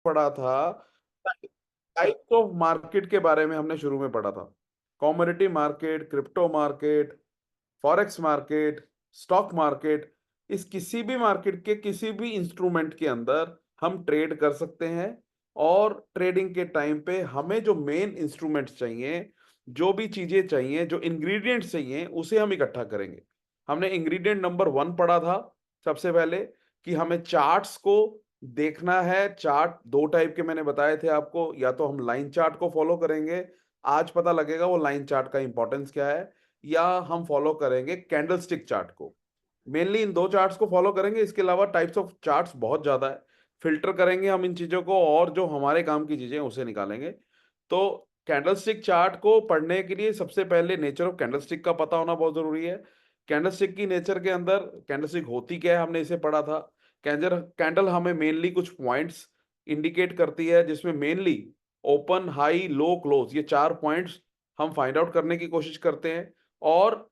पढ़ा था, types of market के बारे में हमने शुरू में पढ़ा था। Commodity market, crypto market, forex market, stock market. इस किसी भी मार्केट के किसी भी इंस्ट्रूमेंट के अंदर हम ट्रेड कर सकते हैं। और ट्रेडिंग के टाइम पे हमें जो मेन इंस्ट्रूमेंट्स चाहिए, जो भी चीजें चाहिए, जो इंग्रेडिएंट्स चाहिए, उसे हम इकट्ठा करेंगे। हमने इंग्रेडिएंट नंबर 1 पढ़ा था सबसे पहले, कि हमें चार्ट्स को देखना है। चार्ट दो टाइप के मैंने बताए थे आपको, या तो हम लाइन चार्ट को फॉलो करेंगे, आज पता लगेगा वो लाइन चार्ट का इंपॉर्टेंस क्या है, या हम फॉलो करेंगे कैंडलस्टिक चार्ट को। मेनली इन दो चार्ट्स को फॉलो करेंगे, इसके अलावा टाइप्स ऑफ चार्ट्स बहुत ज्यादा है। फिल्टर करेंगे हम इन चीजों को, और जो हमारे काम की चीजें हैं उसे निकालेंगे। तो कैंडलस्टिक चार्ट को पढ़ने के लिए सबसे पहले नेचर ऑफ कैंडलस्टिक का पता होना बहुत जरूरी है। कैंडलस्टिक की नेचर के अंदर कैंडलस्टिक होती क्या है, हमने इसे पढ़ा था। कैंडल कैंडल हमें मेनली कुछ पॉइंट्स इंडिकेट करती है, जिसमें मेनली ओपन, हाई, लो, क्लोज, ये 4 पॉइंट्स हम फाइंड आउट करने की कोशिश करते हैं। और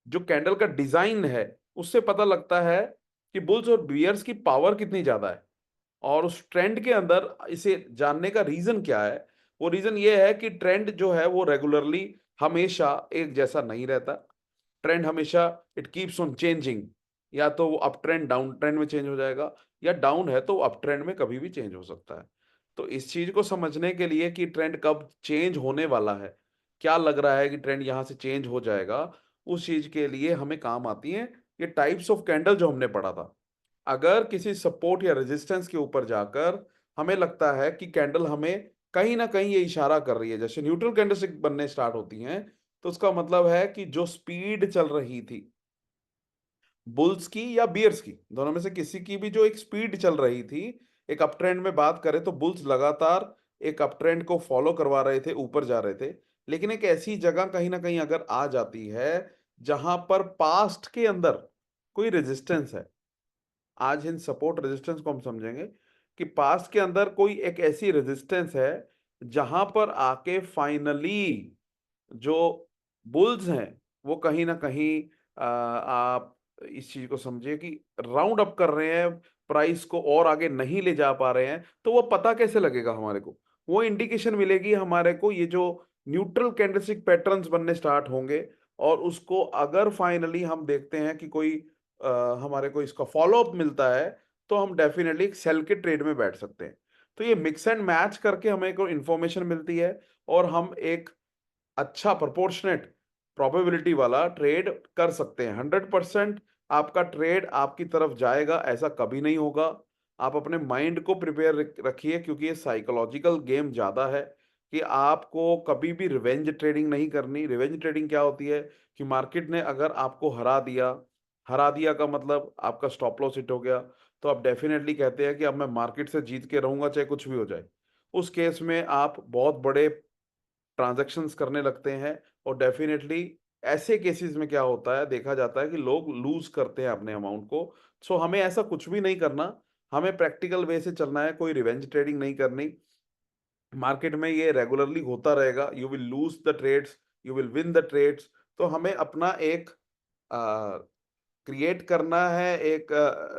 जो कैंडल का डिजाइन है, उससे पता लगता है कि बुल्स और बियर्स की पावर कितनी ज्यादा है। और उस ट्रेंड के अंदर इसे जानने का रीजन क्या है। वो रीजन ये है कि ट्रेंड जो है वो रेगुलरली हमेशा एक जैसा नहीं रहता। ट्रेंड हमेशा इट कीप्स ऑन चेंजिंग। या तो वो अप ट्रेंड डाउन ट्रेंड में चेंज हो जाएगा, या डाउन है तो अप ट्रेंड में कभी भी चेंज हो सकता है। तो इस चीज को समझने के लिए कि ट्रेंड कब चेंज होने वाला है, क्या लग रहा है कि ट्रेंड यहां से चेंज हो जाएगा, उस चीज के लिए हमें काम आती है ये टाइप्स ऑफ कैंडल जो हमने पढ़ा था। अगर किसी सपोर्ट या रेजिस्टेंस के ऊपर जाकर हमें लगता है कि कैंडल हमें कहीं ना कहीं ये इशारा कर रही है, जैसे न्यूट्रल कैंडलस्टिक बनने स्टार्ट होती हैं, तो उसका मतलब है कि जो स्पीड चल रही थी बुल्स की या बियर्स की, दोनों में से किसी की भी जो एक स्पीड चल रही थी, एक अप ट्रेंड में बात करें तो बुल्स लगातार एक अप ट्रेंड को फॉलो करवा रहे थे, ऊपर जा रहे थे। लेकिन एक ऐसी जगह कहीं ना कहीं अगर आ जाती है जहां पर पास्ट के अंदर कोई रेजिस्टेंस है, आज इन सपोर्ट रेजिस्टेंस को हम समझेंगे कि पास्ट के अंदर कोई एक ऐसी रेजिस्टेंस है जहां पर आके फाइनली जो बुल्स हैं वो कहीं ना कहीं आप इस चीज को समझिए कि राउंड अप कर रहे हैं, प्राइस को और आगे नहीं ले जा पा रहे हैं। तो वो पता कैसे लगेगा हमारे को, वो इंडिकेशन मिलेगी हमारे को, ये जो न्यूट्रल कैंडलस्टिक पैटर्न्स बनने स्टार्ट होंगे। और उसको अगर फाइनली हम देखते हैं कि कोई हमारे को इसका फॉलो अप मिलता है, तो हम डेफिनेटली सेल के ट्रेड में बैठ सकते हैं। तो ये मिक्स एंड मैच करके हमें को इंफॉर्मेशन मिलती है, और हम एक अच्छा प्रोपोर्शनेट प्रोबेबिलिटी वाला ट्रेड कर सकते हैं। 100% आपका ट्रेड आपकी तरफ जाएगा ऐसा कभी नहीं होगा। आप अपने माइंड को प्रिपेयर रखिए, क्योंकि ये साइकोलॉजिकल गेम ज्यादा है। कि आपको कभी भी रिवेंज ट्रेडिंग नहीं करनी। रिवेंज ट्रेडिंग क्या होती है कि मार्केट ने अगर आपको हरा दिया का मतलब आपका स्टॉप लॉस हिट हो गया, तो आप डेफिनेटली कहते हैं कि अब मैं मार्केट से जीत के रहूंगा चाहे कुछ भी हो जाए। उस केस में आप बहुत बड़े ट्रांजैक्शंस करने लगते हैं। और डेफिनेटली ऐसे केसेस में क्या होता है, देखा जाता है कि लोग लूज करते हैं अपने अमाउंट को। सो हमें ऐसा कुछ भी नहीं करना। हमें प्रैक्टिकल वे से चलना है, कोई रिवेंज ट्रेडिंग नहीं करनी। मार्केट में ये रेगुलरली होता रहेगा, you will lose the trades, you will win the trades. तो हमें अपना एक क्रिएट करना है, एक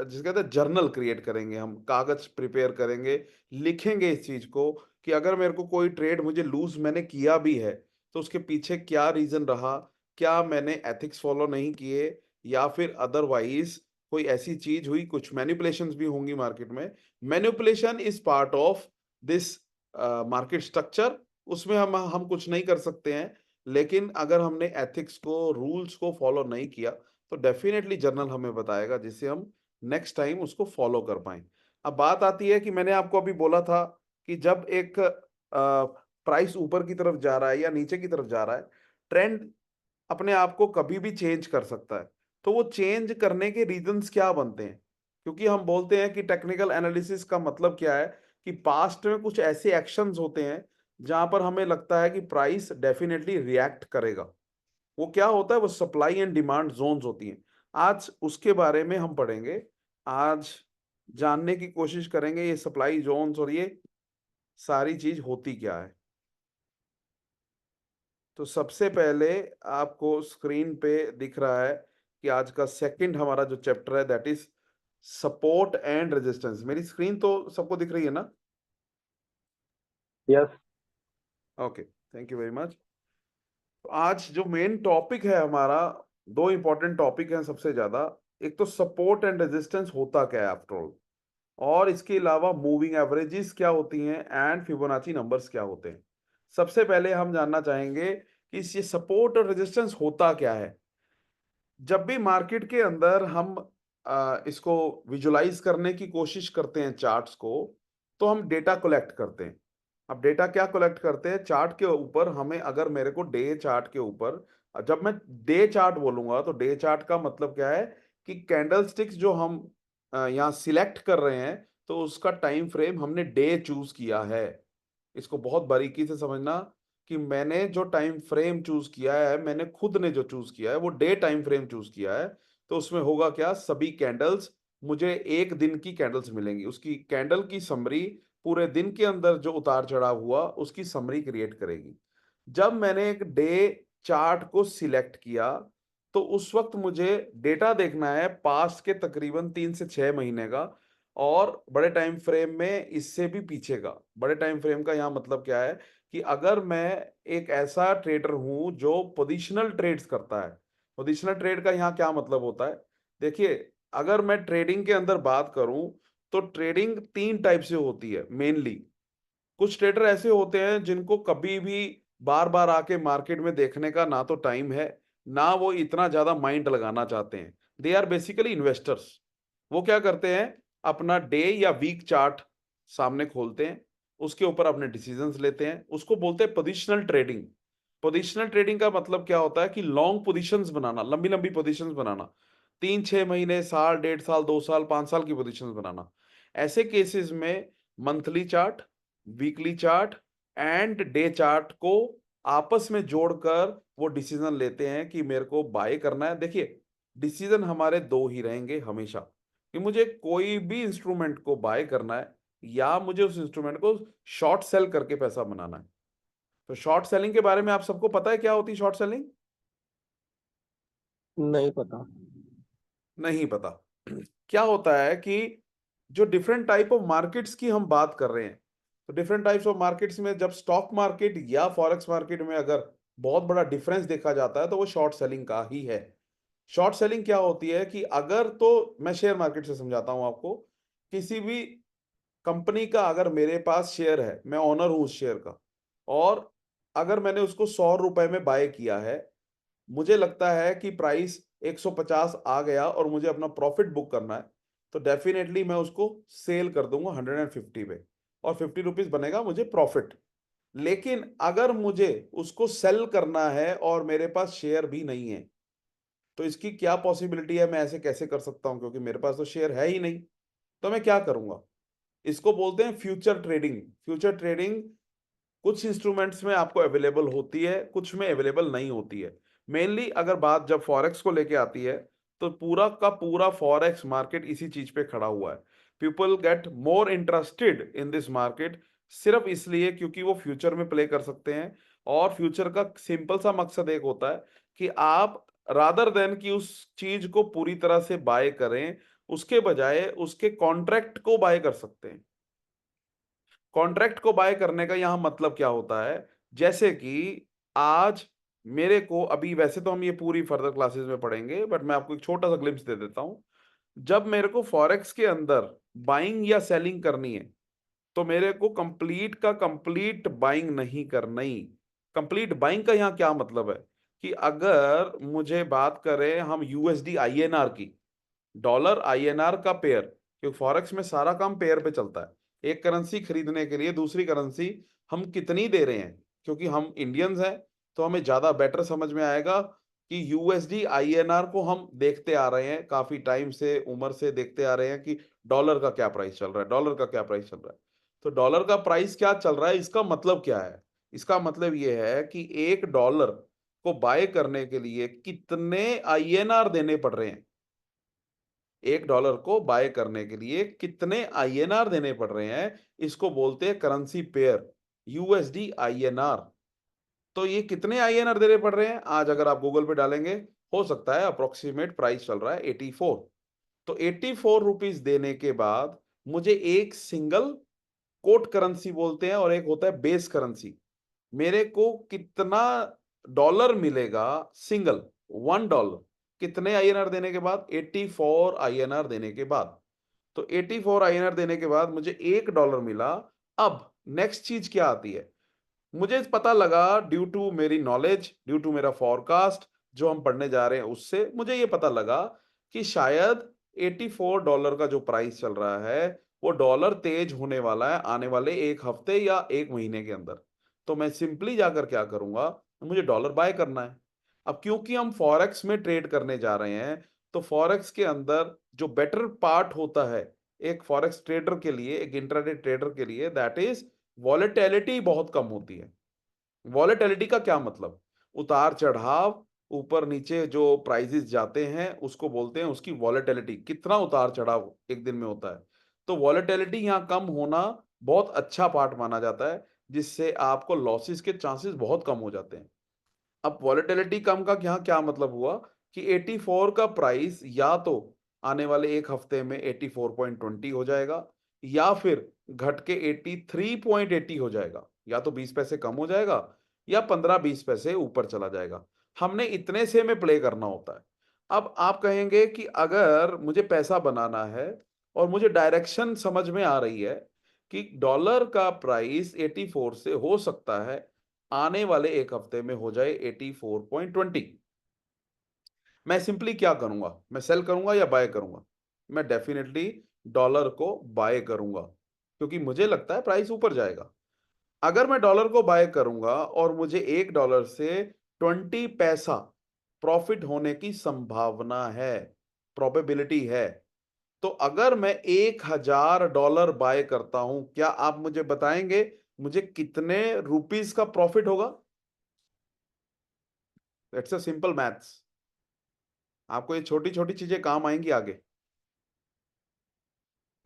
जिसे कहते हैं जर्नल क्रिएट करेंगे, हम कागज प्रिपेयर करेंगे, लिखेंगे इस चीज को कि अगर मेरे को कोई ट्रेड मुझे लूज मैंने किया भी है, तो उसके पीछे क्या रीजन रहा, क्या मैंने एथिक्स फॉलो नहीं किए, या फिर अदरवाइज कोई ऐसी चीज हुई, कुछ मैनिपुलेशंस भी होंगी मार्केट में। Manipulation is part of this market structure, उसमें हम कुछ नहीं कर सकते हैं। लेकिन अगर हमने एथिक्स को, रूल्स को फॉलो नहीं किया, तो डेफिनेटली जर्नल हमें बताएगा, जिससे हम नेक्स्ट टाइम उसको फॉलो कर पाए। अब बात आती है कि मैंने आपको अभी बोला था कि जब एक प्राइस ऊपर की तरफ जा रहा है या नीचे की तरफ जा रहा है, ट्रेंड अपने आप को कभी भी चेंज कर सकता है। तो वो चेंज करने के रीजंस क्या बनते हैं, क्योंकि हम बोलते हैं कि टेक्निकल एनालिसिस का मतलब क्या है, कि पास्ट में कुछ ऐसे एक्शंस होते हैं जहां पर हमें लगता है कि प्राइस डेफिनेटली रिएक्ट करेगा। वो क्या होता है, वो सप्लाई एंड डिमांड जोन्स होती हैं। आज उसके बारे में हम पढ़ेंगे। आज जानने की कोशिश करेंगे ये सप्लाई जोन्स और ये सारी चीज होती क्या है। तो सबसे पहले आपको स्क्रीन पे दिख रहा है कि आज का सेकंड हमारा जो चैप्टर है that is support and resistance. मेरी स्क्रीन तो सबको दिख रही है ना? Yes. Okay, thank you very much. आज जो मेन टॉपिक है हमारा, दो इंपॉर्टेंट टॉपिक हैं सबसे ज्यादा। एक तो सपोर्ट एंड रेजिस्टेंस होता क्या है आफ्टर ऑल, और इसके अलावा मूविंग एवरेजेस क्या होती हैं एंड फिबोनाची नंबर्स क्या होते हैं। सबसे पहले हम जानना चाहेंगे कि ये सपोर्ट और रेजिस्टेंस होता क्या है। जब भी मार्केट के अंदर हम इसको विजुलाइज करने की कोशिश करते हैं चार्ट्स को, तो हम डेटा कलेक्ट करते हैं। अब डेटा क्या कलेक्ट करते हैं, चार्ट के ऊपर हमें, अगर मेरे को डे चार्ट के ऊपर, जब मैं डे चार्ट बोलूंगा तो डे चार्ट का मतलब क्या है कि कैंडल स्टिक्स जो हम यहाँ सिलेक्ट कर रहे हैं, तो उसका टाइम फ्रेम हमने डे चूज किया है। इसको बहुत बारीकी से समझना कि मैंने जो टाइम फ्रेम चूज किया है, मैंने खुद ने जो चूज किया है वो डे टाइम फ्रेम चूज किया है। तो उसमें होगा क्या, सभी कैंडल्स मुझे एक दिन की कैंडल्स मिलेंगी, उसकी कैंडल की समरी पूरे दिन के अंदर जो उतार चढ़ाव हुआ उसकी समरी क्रिएट करेगी। जब मैंने एक डे चार्ट को सिलेक्ट किया, तो उस वक्त मुझे डेटा देखना है पास्ट के तकरीबन 3 से 6 महीने का, और बड़े टाइम फ्रेम में इससे भी पीछे का। बड़े टाइम फ्रेम का यहाँ मतलब क्या है कि अगर मैं एक ऐसा ट्रेडर हूं जो पोजिशनल ट्रेड्स करता है। पोजिशनल ट्रेड का यहाँ क्या मतलब होता है, देखिए, अगर मैं ट्रेडिंग के अंदर बात करूं, तो ट्रेडिंग 3 टाइप से होती है मेनली। कुछ ट्रेडर ऐसे होते हैं जिनको कभी भी बार बार आके मार्केट में देखने का ना तो टाइम है, ना वो इतना ज्यादा माइंड लगाना चाहते हैं। They are basically investors. वो क्या करते हैं, अपना डे या वीक चार्ट सामने खोलते हैं, उसके ऊपर अपने डिसीजंस लेते हैं, उसको बोलते हैं पोजिशनल ट्रेडिंग। पोजिशनल ट्रेडिंग का मतलब क्या होता है कि लॉन्ग पोजीशंस बनाना, लंबी लंबी पोजीशंस बनाना, 3 6 महीने, साल, 1.5 साल, 2 साल, 5 साल की पोजीशंस बनाना। ऐसे केसेस में monthly chart, weekly chart and day chart को आपस में जोड़कर वो डिसीजन लेते हैं कि मेरे को बाय करना है। देखिए, डिसीजन हमारे दो ही रहेंगे हमेशा, कि मुझे कोई भी इंस्ट्रूमेंट को बाय करना है या मुझे उस इंस्ट्रूमेंट को शॉर्ट सेल करके पैसा बनाना है। तो शॉर्ट सेलिंग के बारे में आप सबको पता है क्या होती है शॉर्ट सेलिंग? नहीं पता। नहीं पता। क्या होता है कि जो डिफरेंट टाइप ऑफ मार्केट्स की हम बात कर रहे हैं, तो डिफरेंट टाइप्स ऑफ मार्केट्स में जब स्टॉक मार्केट या फॉरेक्स मार्केट में अगर बहुत बड़ा डिफरेंस देखा जाता है, तो वो शॉर्ट सेलिंग का ही है। शॉर्ट सेलिंग क्या होती है कि अगर, तो मैं शेयर मार्केट से समझाता हूं आपको। किसी भी कंपनी का अगर मेरे पास शेयर है, मैं ऑनर हूं उस शेयर का, और अगर मैंने उसको 100 रुपए में बाय किया है, मुझे लगता है कि प्राइस 150 आ गया और मुझे अपना प्रॉफिट बुक करना है, तो डेफिनेटली मैं उसको सेल कर दूंगा 150 पे, और 50 रुपीज बनेगा मुझे प्रॉफिट। लेकिन अगर मुझे उसको सेल करना है और मेरे पास शेयर भी नहीं है, तो इसकी क्या पॉसिबिलिटी है, मैं ऐसे कैसे कर सकता हूं, क्योंकि मेरे पास तो शेयर है ही नहीं। तो मैं क्या करूंगा, इसको बोलते हैं फ्यूचर ट्रेडिंग। फ्यूचर ट्रेडिंग कुछ इंस्ट्रूमेंट्स में आपको अवेलेबल होती है, कुछ में अवेलेबल नहीं होती है। मेनली अगर बात जब फॉरेक्स को लेके आती है, तो पूरा का पूरा फॉरेक्स मार्केट इसी चीज पे खड़ा हुआ है। People get more interested in this market सिर्फ इसलिए क्योंकि वो फ्यूचर में प्ले कर सकते हैं। और फ्यूचर का सिंपल सा मकसद एक होता है कि आप, रादर देन कि उस चीज को पूरी तरह से बाय करें, उसके बजाय उसके कॉन्ट्रैक्ट को बाय कर सकते हैं। कॉन्ट्रैक्ट को बाय करने का यहां मतलब क्या होता है, जैसे कि आज मेरे को, अभी वैसे तो हम ये पूरी फर्दर क्लासेस में पढ़ेंगे, बट मैं आपको एक छोटा सा ग्लिम्स दे देता हूं। जब मेरे को फॉरेक्स के अंदर बाइंग या सेलिंग करनी है, तो मेरे को कंप्लीट का कंप्लीट बाइंग नहीं करनी। कंप्लीट बाइंग का यहाँ क्या मतलब है कि अगर मुझे बात करें हम यूएसडी आईएनआर की, डॉलर आईएनआर का पेयर, क्योंकि फॉरेक्स में सारा काम पेयर पे चलता है। एक करेंसी खरीदने के लिए दूसरी करेंसी हम कितनी दे रहे हैं, क्योंकि हम इंडियंस हैं, तो हमें ज्यादा बेटर समझ में आएगा कि यूएसडी आईएनआर को हम देखते आ रहे हैं, काफी टाइम से, उम्र से देखते आ रहे हैं कि डॉलर का क्या प्राइस चल रहा है, डॉलर का क्या प्राइस चल रहा है। तो डॉलर का प्राइस क्या चल रहा है, इसका मतलब क्या है, इसका मतलब यह है कि $1 को बाय करने के लिए कितने आईएनआर देने पड़ रहे हैं। $1 को बाय करने के लिए कितने आईएनआर देने पड़ रहे हैं, इसको बोलते हैं करेंसी पेयर, यूएसडी आईएनआर। तो ये कितने आईएनआर देने पड़ रहे हैं, आज अगर आप गूगल पे डालेंगे, हो सकता है अप्रोक्सीमेट प्राइस चल रहा है 84। तो 84 रुपीज देने के बाद मुझे एक सिंगल कोट करेंसी बोलते हैं और एक होता है बेस करेंसी। मेरे को कितना डॉलर मिलेगा सिंगल, $1 कितने आईएनआर देने के बाद? 84 आईएनआर देने के बाद। तो 84 आईएनआर देने के बाद मुझे $1 मिला। अब नेक्स्ट चीज क्या आती है? मुझे पता लगा ड्यू टू मेरी नॉलेज, ड्यू टू मेरा फॉरकास्ट जो हम पढ़ने जा रहे हैं, उससे मुझे ये पता लगा कि शायद $84 का जो प्राइस चल रहा है वो डॉलर तेज होने वाला है आने वाले एक हफ्ते या एक महीने के अंदर। तो मैं सिंपली जाकर क्या करूंगा, मुझे डॉलर बाय करना है। अब क्योंकि हम फॉरेक्स में ट्रेड करने जा रहे हैं, तो फॉरेक्स के अंदर जो बेटर पार्ट होता है एक फॉरेक्स ट्रेडर के लिए, एक इंट्राडे ट्रेडर के लिए, दैट इज वॉलेटिलिटी बहुत कम होती है। वॉलेटिलिटी का क्या मतलब? उतार चढ़ाव, ऊपर नीचे जो प्राइसेस जाते हैं उसको बोलते हैं उसकी वॉलेटिलिटी, कितना उतार चढ़ाव एक दिन में होता है। तो वॉलेटिलिटी यहाँ कम होना बहुत अच्छा पार्ट माना जाता है, जिससे आपको लॉसेस के चांसेस बहुत कम हो जाते हैं। अब वॉलेटिलिटी कम का यहाँ क्या मतलब हुआ कि 84 का प्राइस या तो आने वाले एक हफ्ते में 84.20 हो जाएगा, या फिर घट के 83.80 हो जाएगा, या तो 20 पैसे कम हो जाएगा या 15-20 पैसे ऊपर चला जाएगा। हमने इतने से में प्ले करना होता है। अब आप कहेंगे कि अगर मुझे पैसा बनाना है और मुझे डायरेक्शन समझ में आ रही है कि डॉलर का प्राइस 84 से हो सकता है आने वाले एक हफ्ते में हो जाए 84.20, मैं सिंपली क्या करूंगा? मैं सेल करूंगा या बाय करूंगा? मैं डेफिनेटली डॉलर को बाय करूंगा, क्योंकि मुझे लगता है प्राइस ऊपर जाएगा। अगर मैं डॉलर को बाय करूंगा और मुझे $1 से 20 पैसा प्रॉफिट होने की संभावना है, प्रोबेबिलिटी है, तो अगर मैं $1000 बाय करता हूं, क्या आप मुझे बताएंगे मुझे कितने रुपीस का प्रॉफिट होगा? It's a simple maths. आपको ये छोटी छोटी चीजें काम आएंगी आगे।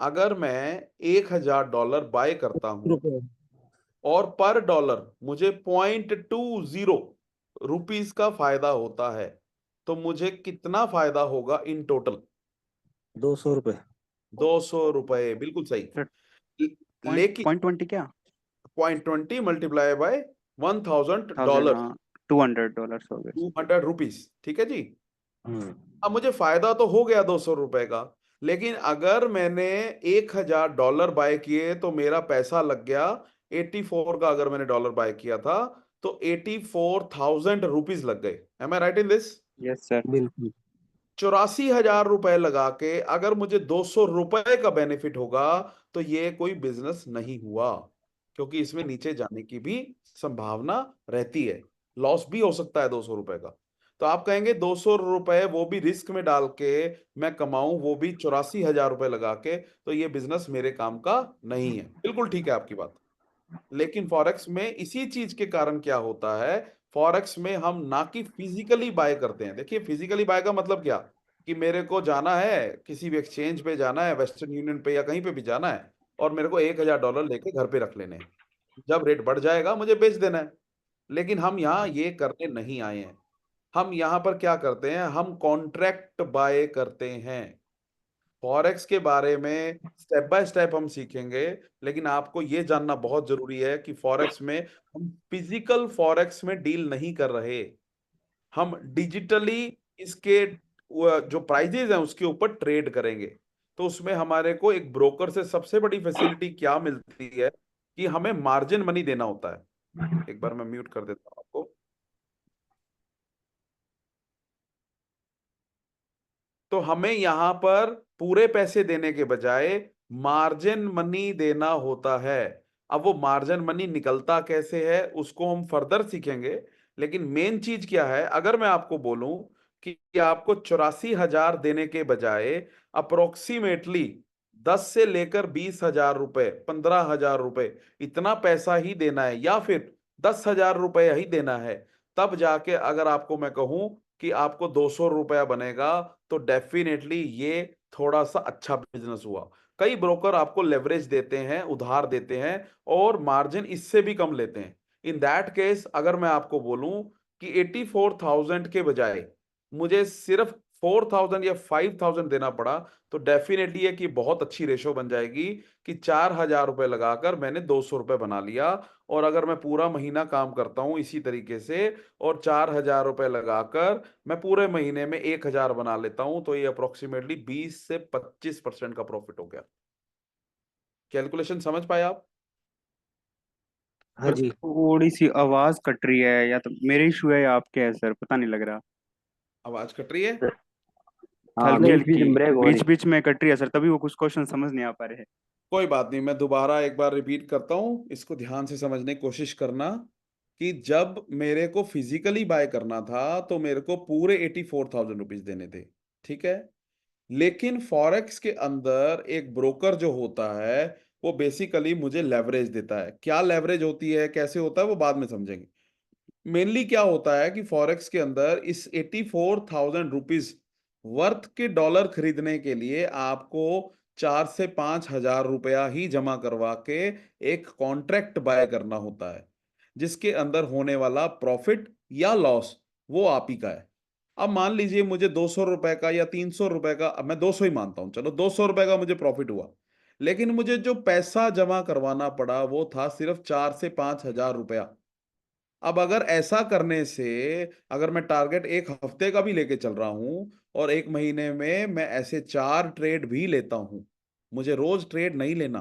अगर मैं $1000 बाय करता हूं रुपए। और पर डॉलर मुझे 0.20 रुपीस का फायदा होता है, तो मुझे कितना फायदा होगा इन टोटल? 200 रुपए। ₹200, बिल्कुल सही। सर पॉइंट लेकिन पॉइंट 20 क्या? 0.20 मल्टीप्लाई बाय थाउजेंड, $1000, हाँ, $200 हो गए। 200 रुपीस, ठीक है जी। हम्म। अब मुझे फायदा तो हो गया ₹200 का, लेकिन अगर मैंने $1000 बाय किए तो मेरा पैसा लग गया 84 का। अगर मैंने डॉलर बाय किया था तो 84,000 रुपीज लग गए। Am I right in this? Yes sir. बिल्कुल। 84,000 लगा के अगर मुझे ₹200 का बेनिफिट होगा, तो ये कोई बिजनेस नहीं हुआ, क्योंकि इसमें नीचे जाने की भी संभावना रहती है। लॉस भी हो सकता है ₹200 का। तो आप कहेंगे ₹200 वो भी रिस्क में डाल के मैं कमाऊं, वो भी ₹84,000 लगा के, तो ये बिजनेस मेरे काम का नहीं है। बिल्कुल ठीक है आपकी बात। लेकिन फॉरेक्स में इसी चीज के कारण क्या होता है, फॉरेक्स में हम ना कि फिजिकली बाय करते हैं। देखिए, फिजिकली बाय का मतलब क्या, कि मेरे को जाना है किसी भी एक्सचेंज पे, जाना है वेस्टर्न यूनियन पे या कहीं पे भी जाना है, और मेरे को $1000 लेके घर पे रख लेने हैं। जब रेट बढ़ जाएगा मुझे बेच देना है। लेकिन हम यहाँ ये करने नहीं आए हैं। हम यहाँ पर क्या करते हैं, हम कॉन्ट्रैक्ट बाय करते हैं। फॉरेक्स के बारे में स्टेप बाय स्टेप हम सीखेंगे, लेकिन आपको ये जानना बहुत जरूरी है कि फॉरेक्स में हम फिजिकल फॉरेक्स में डील नहीं कर रहे, हम डिजिटली इसके जो प्राइजेज हैं उसके ऊपर ट्रेड करेंगे। तो उसमें हमारे को एक ब्रोकर से सबसे बड़ी फैसिलिटी क्या मिलती है कि हमें मार्जिन मनी देना होता है। एक बार मैं म्यूट कर देता हूं आपको। तो हमें यहां पर पूरे पैसे देने के बजाय मार्जिन मनी देना होता है। अब वो मार्जिन मनी निकलता कैसे है उसको हम फर्दर सीखेंगे, लेकिन मेन चीज क्या है, अगर मैं आपको बोलूं कि आपको 84,000 देने के बजाय अप्रोक्सीमेटली 10 से लेकर 20,000 रुपए, 15,000 रुपए, इतना पैसा ही देना है, या फिर 10,000 रुपया ही देना है, तब जाके अगर आपको मैं कहूं कि आपको ₹200 बनेगा, तो डेफिनेटली ये थोड़ा सा अच्छा बिजनेस हुआ। कई ब्रोकर आपको लेवरेज देते हैं, उधार देते हैं, और मार्जिन इससे भी कम लेते हैं। इन दैट केस अगर मैं आपको बोलूं कि 84,000 के बजाय मुझे सिर्फ 4,000 या 5,000 देना पड़ा, तो डेफिनेटली है कि बहुत अच्छी रेशो बन जाएगी कि 4,000 रुपए लगाकर मैंने 200 रुपए बना लिया। और अगर मैं पूरा महीना काम करता हूं इसी तरीके से और 4,000 रुपए लगाकर मैं पूरे महीने में 1,000 बना लेता हूं, तो ये अप्रोक्सीमेटली 20 से 25% का प्रॉफिट हो गया। कैलकुलेशन समझ पाए आप? हाँ जी। थोड़ी सी आवाज कट रही है, या तो मेरे इशू है या आपके है सर, पता नहीं लग रहा। आवाज कट रही है? हाँ, बीच हल्की बीच हल्की में ब्रेक हो रही। बीच बीच में कट रही है सर, तभी वो कुछ क्वेश्चन समझ नहीं आ पा रहे। कोई बात नहीं, मैं दोबारा एक बार रिपीट करता हूं, इसको ध्यान से समझने की कोशिश करना कि जब मेरे को फिजिकली बाय करना था तो मेरे को पूरे 84,000 रुपीज देने थे, ठीक है। लेकिन फॉरेक्स के अंदर एक ब्रोकर जो होता है वो बेसिकली मुझे लेवरेज देता है। क्या लेवरेज होती है, कैसे होता है, वो बाद में समझेंगे। मेनली क्या होता है कि फॉरेक्स के अंदर इस 84,000 रुपीज वर्थ के डॉलर खरीदने के लिए आपको 4 से 5 हजार रुपया ही जमा करवा के एक कॉन्ट्रैक्ट बाय करना होता है, जिसके अंदर होने वाला प्रॉफिट या लॉस वो आप ही का है। अब मान लीजिए मुझे 200 रुपए का या 300 रुपए का, अब मैं 200 ही मानता हूं, चलो 200 रुपए का मुझे प्रॉफिट हुआ, लेकिन मुझे जो पैसा जमा करवाना पड़ा वो था सिर्फ 4 से 5 हजार रुपया। अब अगर ऐसा करने से, अगर मैं टारगेट एक हफ्ते का भी लेके चल रहा हूं और एक महीने में मैं ऐसे 4 ट्रेड भी लेता हूं, मुझे रोज ट्रेड नहीं लेना,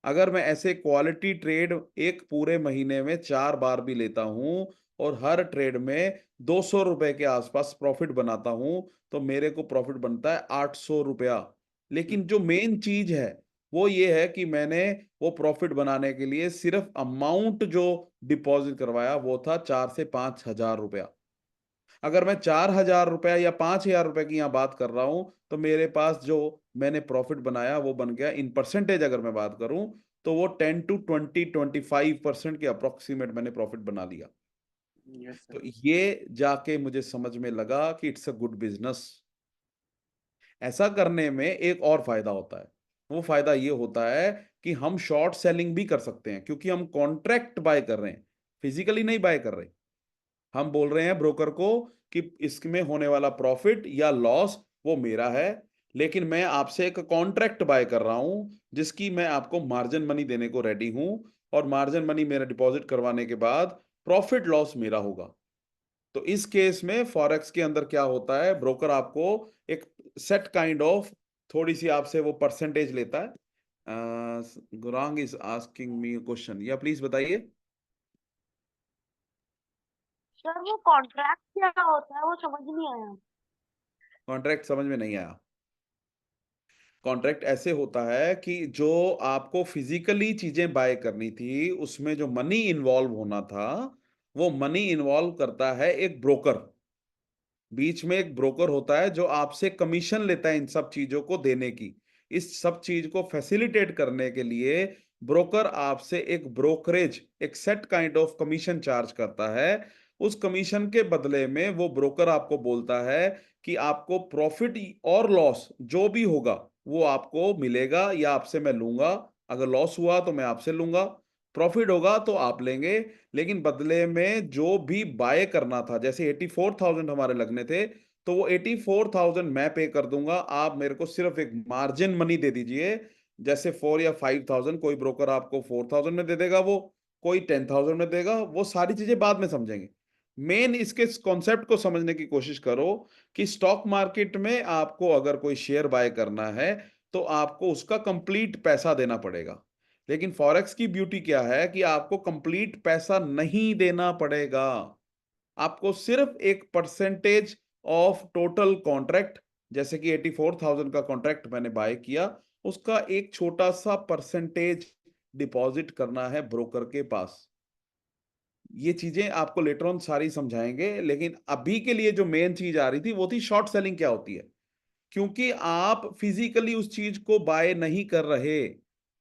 अगर मैं ऐसे क्वालिटी ट्रेड एक पूरे महीने में 4 बार भी लेता हूं और हर ट्रेड में 200 रुपए के आसपास प्रॉफिट बनाता हूं, तो मेरे को प्रॉफिट बनता है 800 रुपया। लेकिन जो मेन चीज है वो ये है कि मैंने वो प्रॉफिट बनाने के लिए सिर्फ अमाउंट जो डिपॉजिट करवाया वो था 4 से 5 हजार रुपया। अगर मैं 4 हजार रुपया या 5 हजार रुपए की यहाँ बात कर रहा हूं, तो मेरे पास जो मैंने प्रॉफिट बनाया वो बन गया, इन परसेंटेज अगर मैं बात करूं तो वो 10 to 20 25% के अप्रोक्सीमेट मैंने प्रॉफिट बना लिया। यस तो सर। ये जाके मुझे समझ में लगा कि इट्स अ गुड बिजनेस। ऐसा करने में एक और फायदा होता है, वो फायदा ये होता है कि हम शॉर्ट सेलिंग भी कर सकते हैं, क्योंकि हम कॉन्ट्रैक्ट बाय कर रहे हैं, फिजिकली नहीं बाय कर रहे। हम बोल रहे हैं ब्रोकर को कि इसमें होने वाला प्रॉफिट या लॉस वो मेरा है, लेकिन मैं आपसे एक कॉन्ट्रैक्ट बाय कर रहा हूं जिसकी मैं आपको मार्जिन मनी देने को रेडी हूं, और मार्जिन मनी मेरा डिपॉजिट करवाने के बाद प्रॉफिट लॉस मेरा होगा। तो इस केस में फॉरेक्स के अंदर क्या होता है, ब्रोकर आपको एक सेट काइंड ऑफ थोड़ी सी आपसे वो परसेंटेज लेता है। Gurang is asking me question, या प्लीज बताइए। सर वो कॉन्ट्रैक्ट क्या होता है, वो समझ नहीं आया। कॉन्ट्रैक्ट समझ में नहीं आया? कॉन्ट्रैक्ट ऐसे होता है कि जो आपको फिजिकली चीजें बाय करनी थी उसमें जो मनी इन्वॉल्व होना था वो मनी इन्वॉल्व करता है एक ब्रोकर। बीच में एक ब्रोकर होता है जो आपसे कमीशन लेता है इन सब चीजों को देने की। इस सब चीज को फैसिलिटेट करने के लिए ब्रोकर आपसे एक ब्रोकरेज, एक set kind of commission charge करता है। उस कमीशन के बदले में वो ब्रोकर आपको बोलता है कि आपको प्रॉफिट और लॉस जो भी होगा वो आपको मिलेगा या आपसे मैं लूंगा। अगर लॉस हुआ तो मैं आपसे लूंगा, प्रॉफिट होगा तो आप लेंगे। लेकिन बदले में जो भी बाय करना था, जैसे 84,000 हमारे लगने थे, तो वो 84,000 मैं पे कर दूंगा, आप मेरे को सिर्फ एक मार्जिन मनी दे दीजिए। जैसे 4 या 5,000 कोई ब्रोकर आपको 4,000 में दे देगा, वो कोई 10,000 में देगा, वो सारी चीजें बाद में समझेंगे। मेन इसके कॉन्सेप्ट को समझने की कोशिश करो कि स्टॉक मार्केट में आपको अगर कोई शेयर बाय करना है तो आपको उसका कंप्लीट पैसा देना पड़ेगा। लेकिन फॉरेक्स की ब्यूटी क्या है कि आपको कंप्लीट पैसा नहीं देना पड़ेगा, आपको सिर्फ एक परसेंटेज ऑफ टोटल कॉन्ट्रैक्ट, जैसे कि 84,000 का कॉन्ट्रैक्ट मैंने बाय किया, उसका एक छोटा सा परसेंटेज डिपॉजिट करना है ब्रोकर के पास। ये चीजें आपको लेटर ऑन सारी समझाएंगे, लेकिन अभी के लिए जो मेन चीज आ रही थी वो थी शॉर्ट सेलिंग क्या होती है। क्योंकि आप फिजिकली उस चीज को बाय नहीं कर रहे,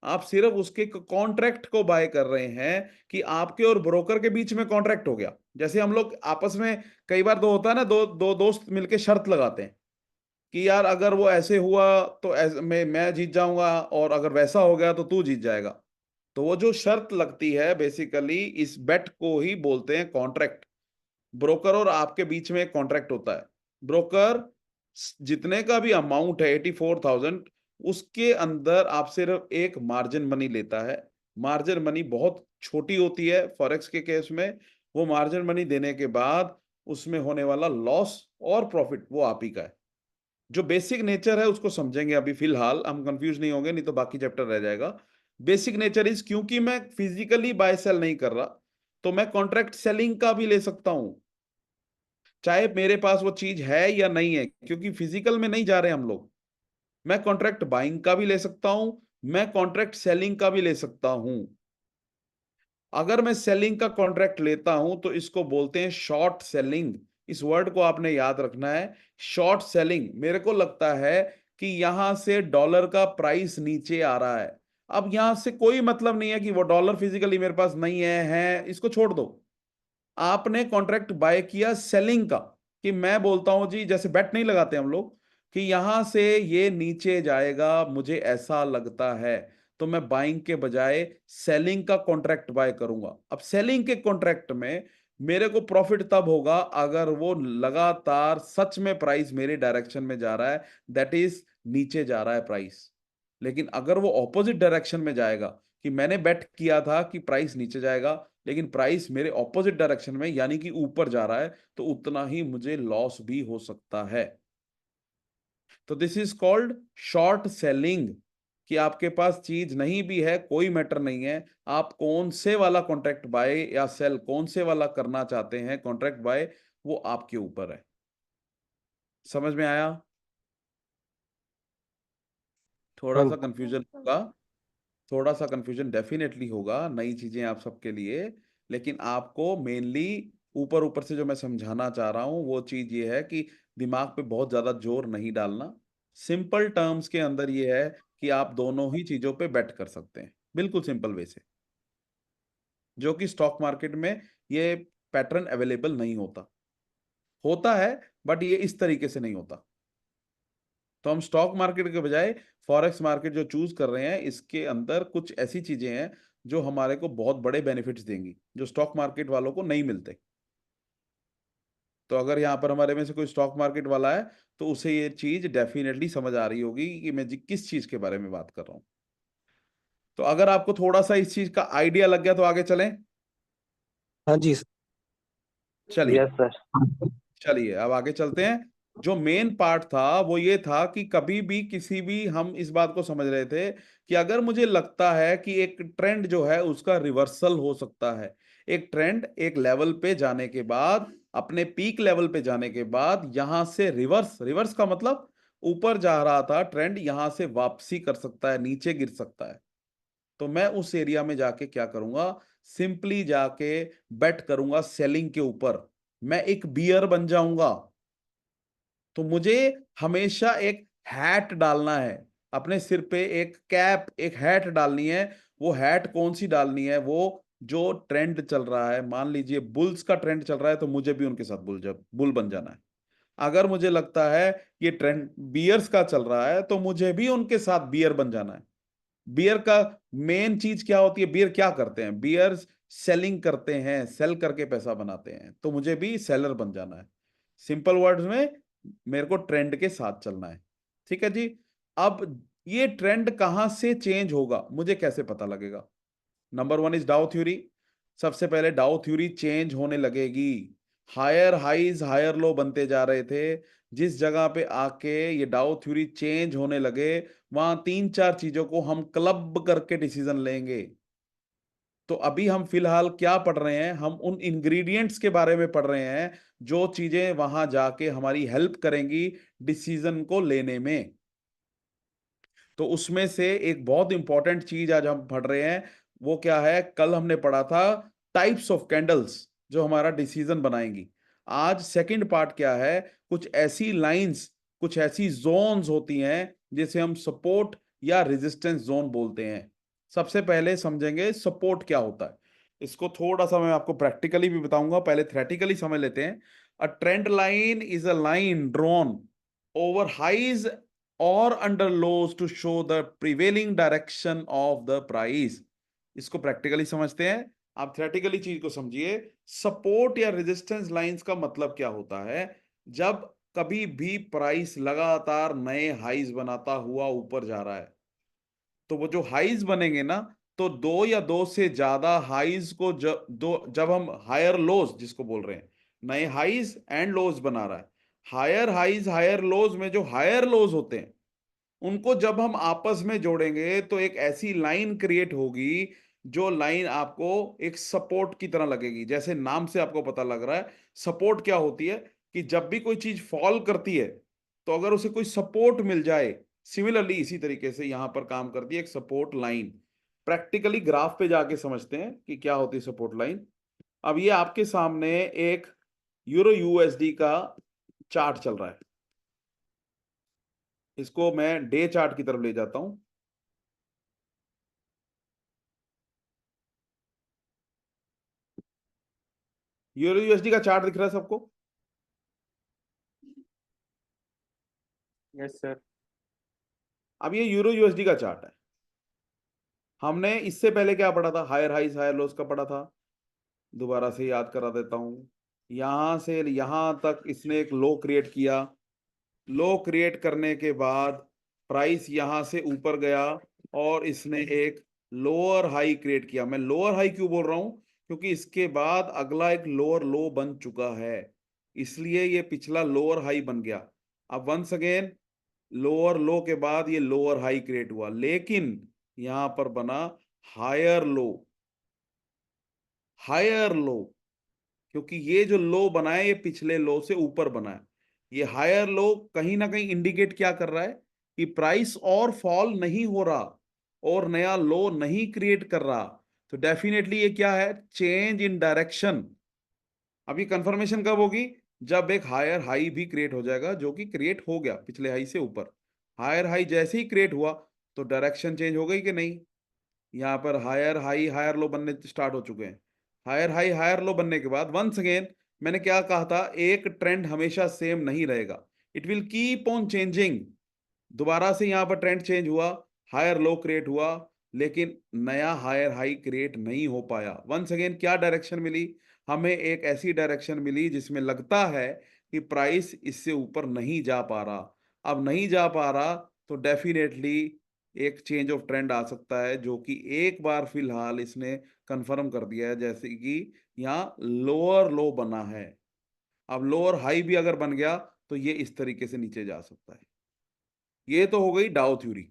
आप सिर्फ उसके कॉन्ट्रैक्ट को बाय कर रहे हैं कि आपके और ब्रोकर के बीच में कॉन्ट्रैक्ट हो गया। जैसे हम लोग आपस में कई बार तो होता है ना, दो दो दोस्त मिलके शर्त लगाते हैं कि यार अगर वो ऐसे हुआ तो मैं जीत जाऊंगा, और अगर वैसा हो गया तो तू जीत जाएगा। तो वो जो शर्त लगती है बेसिकली इस बेट को ही बोलते हैं कॉन्ट्रैक्ट। ब्रोकर और आपके बीच में एक कॉन्ट्रैक्ट होता है। ब्रोकर जितने का भी अमाउंट है 84,000, उसके अंदर आप सिर्फ एक मार्जिन मनी लेता है। मार्जिन मनी बहुत छोटी होती है फॉरेक्स के केस में। वो मार्जिन मनी देने के बाद उसमें होने वाला लॉस और प्रॉफिट वो आप ही का है। जो बेसिक नेचर है उसको समझेंगे अभी, फिलहाल हम कंफ्यूज नहीं होंगे, नहीं तो बाकी चैप्टर रह जाएगा। बेसिक नेचर इज, क्योंकि मैं फिजिकली बाय सेल नहीं कर रहा, तो मैं कॉन्ट्रैक्ट सेलिंग का भी ले सकता हूं, चाहे मेरे पास वो चीज है या नहीं है, क्योंकि फिजिकल में नहीं जा रहे हम लोग। मैं कॉन्ट्रैक्ट बाइंग का भी ले सकता हूं, मैं कॉन्ट्रैक्ट सेलिंग का भी ले सकता हूं। अगर मैं सेलिंग का कॉन्ट्रैक्ट लेता हूं तो इसको बोलते हैं शॉर्ट सेलिंग। इस वर्ड को आपने याद रखना है, शॉर्ट सेलिंग। मेरे को लगता है कि यहां से डॉलर का प्राइस नीचे आ रहा है। अब यहां से कोई मतलब नहीं है कि वो डॉलर फिजिकली मेरे पास नहीं है, इसको छोड़ दो। आपने कॉन्ट्रैक्ट बाय किया सेलिंग का, कि मैं बोलता हूं जी, जैसे बेट नहीं लगाते हम लोग, कि यहां से ये नीचे जाएगा मुझे ऐसा लगता है, तो मैं बाइंग के बजाय सेलिंग का कॉन्ट्रैक्ट बाय करूंगा। अब सेलिंग के कॉन्ट्रैक्ट में मेरे को प्रॉफिट तब होगा अगर वो लगातार सच में प्राइस मेरे डायरेक्शन में जा रहा है, दैट इज नीचे जा रहा है प्राइस। लेकिन अगर वो ऑपोजिट डायरेक्शन में जाएगा, कि मैंने बेट किया था कि प्राइस नीचे जाएगा, लेकिन प्राइस मेरे ऑपोजिट डायरेक्शन में यानी कि ऊपर जा रहा है, तो उतना ही मुझे लॉस भी हो सकता है। तो this is called short selling. कि आपके पास चीज नहीं भी है, कोई मैटर नहीं है, आप कौन से वाला कॉन्ट्रैक्ट बाय या सेल, कौन से वाला करना चाहते हैं कॉन्ट्रैक्ट बाय, वो आपके ऊपर है। समझ में आया? थोड़ा हाँ सा कंफ्यूजन होगा, थोड़ा सा कंफ्यूजन डेफिनेटली होगा, नई चीजें आप सबके लिए। लेकिन आपको मेनली ऊपर ऊपर से जो मैं समझाना चाह रहा हूं वो चीज ये है कि दिमाग पे बहुत ज्यादा जोर नहीं डालना। सिंपल टर्म्स के अंदर ये है कि आप दोनों ही चीजों पे बेट कर सकते हैं, बिल्कुल सिंपल वे से, जो कि स्टॉक मार्केट में ये पैटर्न अवेलेबल नहीं होता। होता है बट ये इस तरीके से नहीं होता। तो हम स्टॉक मार्केट के बजाय फॉरेक्स मार्केट जो चूज कर रहे हैं, इसके अंदर कुछ ऐसी चीजें हैं जो हमारे को बहुत बड़े बेनिफिट्स देंगी, जो स्टॉक मार्केट वालों को नहीं मिलते। तो अगर यहाँ पर हमारे में से कोई स्टॉक मार्केट वाला है, तो उसे ये चीज डेफिनेटली समझ आ रही होगी कि मैं किस चीज के बारे में बात कर रहा हूँ। तो अगर आपको थोड़ा सा इस चीज का आइडिया लग गया तो आगे चलें। हाँ जी चलिए, यस सर। चलिए अब आगे चलते हैं। जो मेन पार्ट था वो ये था कि कभी भी किसी भी, हम इस बात को समझ रहे थे कि अगर मुझे लगता है कि एक ट्रेंड जो है उसका रिवर्सल हो सकता है, एक ट्रेंड एक लेवल पे जाने के बाद, अपने पीक लेवल पे जाने के बाद यहां से रिवर्स, रिवर्स का मतलब ऊपर जा रहा था ट्रेंड, यहां से वापसी कर सकता है, नीचे गिर सकता है। तो मैं उस एरिया में जाके क्या करूंगा, सिंपली जाके बेट करूंगा सेलिंग के ऊपर। मैं एक बियर बन जाऊंगा। तो मुझे हमेशा एक हैट डालना है अपने सिर पे, एक कैप, एक हैट डालनी है। वो हैट कौन सी डालनी है? वो जो ट्रेंड चल रहा है, मान लीजिए बुल्स का ट्रेंड चल रहा है, तो मुझे भी उनके साथ बुल बन जाना है। अगर मुझे लगता है ये ट्रेंड बियर्स का चल रहा है, तो मुझे भी उनके साथ बियर बन जाना है। बियर का मेन चीज क्या होती है? बियर क्या करते हैं? बियर सेलिंग करते हैं, सेल करके पैसा बनाते हैं, तो मुझे भी सेलर बन जाना है। सिंपल वर्ड्स में मेरे को ट्रेंड के साथ चलना है। ठीक है जी। अब ये ट्रेंड कहां से चेंज होगा, मुझे कैसे पता लगेगा? नंबर वन इज डाउ थ्योरी। सबसे पहले डाउ थ्योरी चेंज होने लगेगी। हायर हाइज हायर लो बनते जा रहे थे, जिस जगह पे आके ये डाउ थ्योरी चेंज होने लगे, वहां तीन चार चीजों को हम क्लब करके डिसीजन लेंगे। तो अभी हम फिलहाल क्या पढ़ रहे हैं? हम उन इंग्रेडिएंट्स के बारे में पढ़ रहे हैं जो चीजें वहां जाके हमारी हेल्प करेंगी डिसीजन को लेने में। तो उसमें से एक बहुत इंपॉर्टेंट चीज आज हम पढ़ रहे हैं, वो क्या है? कल हमने पढ़ा था टाइप्स ऑफ कैंडल्स जो हमारा डिसीजन बनाएंगी। आज सेकंड पार्ट क्या है? कुछ ऐसी लाइंस, कुछ ऐसी जोन्स होती हैं जिसे हम सपोर्ट या रेजिस्टेंस जोन बोलते हैं। सबसे पहले समझेंगे सपोर्ट क्या होता है। इसको थोड़ा सा मैं आपको प्रैक्टिकली भी बताऊंगा, पहले थ्योरेटिकली समझ लेते हैं। A trend line is a line drawn over highs or under lows to show the prevailing direction of the price। इसको प्रैक्टिकली समझते हैं, आप थ्योरेटिकली चीज को समझिए। सपोर्ट या रेजिस्टेंस लाइंस का मतलब क्या होता है? जब कभी भी प्राइस लगातार नए हाईज बनाता हुआ ऊपर जा रहा है। तो वो जो हाईज बनेंगे ना, तो दो या दो से ज्यादा हाईज को जब हम हायर लोज जिसको बोल रहे हैं, नए हाईज एंड लोज बना रहा है। हायर हाईज हायर लोज में जो हायर लोज होते हैं उनको जब हम आपस में जोड़ेंगे तो एक ऐसी लाइन क्रिएट होगी, जो लाइन आपको एक सपोर्ट की तरह लगेगी। जैसे नाम से आपको पता लग रहा है, सपोर्ट क्या होती है कि जब भी कोई चीज फॉल करती है तो अगर उसे कोई सपोर्ट मिल जाए, सिमिलरली इसी तरीके से यहां पर काम करती है एक सपोर्ट लाइन। प्रैक्टिकली ग्राफ पे जाके समझते हैं कि क्या होती है सपोर्ट लाइन। अब ये आपके सामने एक यूरो यूएसडी का चार्ट चल रहा है। इसको मैं डे चार्ट की तरफ ले जाता हूं। यूरो यूएसडी का चार्ट दिख रहा है सबको? Yes sir. अब ये यूरो यूएसडी का चार्ट है। हमने इससे पहले क्या पढ़ा था? हायर हाइज हायर लोस का पढ़ा था। दोबारा से याद करा देता हूं। यहां से यहां तक इसने एक लो क्रिएट किया। लो क्रिएट करने के बाद प्राइस यहां से ऊपर गया और इसने एक लोअर हाई क्रिएट किया। मैं लोअर हाई क्यों बोल रहा हूं? क्योंकि इसके बाद अगला एक लोअर लो बन चुका है, इसलिए ये पिछला लोअर हाई बन गया। अब वंस अगेन लोअर लो के बाद ये लोअर हाई क्रिएट हुआ, लेकिन यहां पर बना हायर लो। हायर लो, क्योंकि ये जो लो बना है ये पिछले लो से ऊपर बना है। ये हायर लो कहीं ना कहीं इंडिकेट क्या कर रहा है कि प्राइस और फॉल नहीं हो रहा और नया लो नहीं क्रिएट कर रहा। तो डेफिनेटली ये क्या है? Change in direction. अभी कंफर्मेशन कब होगी? जब एक हायर हाई भी क्रिएट हो जाएगा, जो कि क्रिएट हो गया पिछले हाई से ऊपर। हायर हाई जैसे ही क्रिएट हुआ तो डायरेक्शन चेंज हो गई कि नहीं? यहाँ पर हायर हाई हायर लो बनने स्टार्ट हो चुके हैं। हायर हाई हायर लो बनने के बाद वंस अगेन मैंने क्या कहा था, एक ट्रेंड हमेशा सेम नहीं रहेगा, it will keep on changing. दोबारा से यहाँ पर ट्रेंड चेंज हुआ, हायर लो क्रिएट हुआ, लेकिन नया हायर हाई क्रिएट नहीं हो पाया। वंस अगेन क्या डायरेक्शन मिली हमें? एक ऐसी डायरेक्शन मिली जिसमें लगता है कि प्राइस इससे ऊपर नहीं जा पा रहा। अब नहीं जा पा रहा तो डेफिनेटली एक चेंज ऑफ ट्रेंड आ सकता है, जो कि एक बार फिलहाल इसने कंफर्म कर दिया है, जैसे कि यहाँ लोअर लो बना है। अब लोअर हाई भी अगर बन गया तो ये इस तरीके से नीचे जा सकता है। ये तो हो गई डाउ थ्योरी,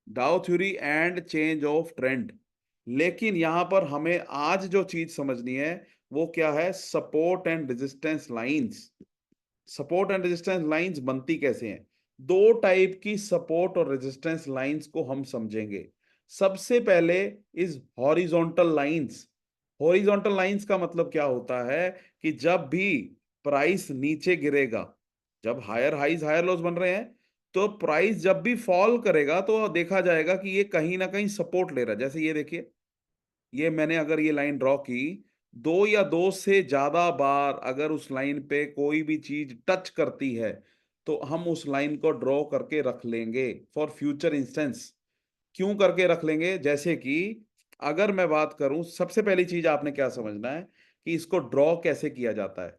डाउ theory and change of trend. लेकिन यहां पर हमें आज जो चीज समझनी है वो क्या है? Support and resistance lines. Support and resistance lines बनती कैसे हैं? दो टाइप की सपोर्ट और रेजिस्टेंस लाइंस को हम समझेंगे। सबसे पहले is horizontal lines. Horizontal lines का मतलब क्या होता है कि जब भी प्राइस नीचे गिरेगा, जब हायर हाइज हायर लोज बन रहे हैं, तो प्राइस जब भी फॉल करेगा तो देखा जाएगा कि ये कहीं ना कहीं सपोर्ट ले रहा है। जैसे ये देखिए, ये मैंने अगर ये लाइन ड्रॉ की, दो या दो से ज्यादा बार अगर उस लाइन पे कोई भी चीज टच करती है तो हम उस लाइन को ड्रॉ करके रख लेंगे फॉर फ्यूचर इंस्टेंस। क्यों करके रख लेंगे? जैसे कि अगर मैं बात करूं, सबसे पहली चीज आपने क्या समझना है कि इसको ड्रॉ कैसे किया जाता है।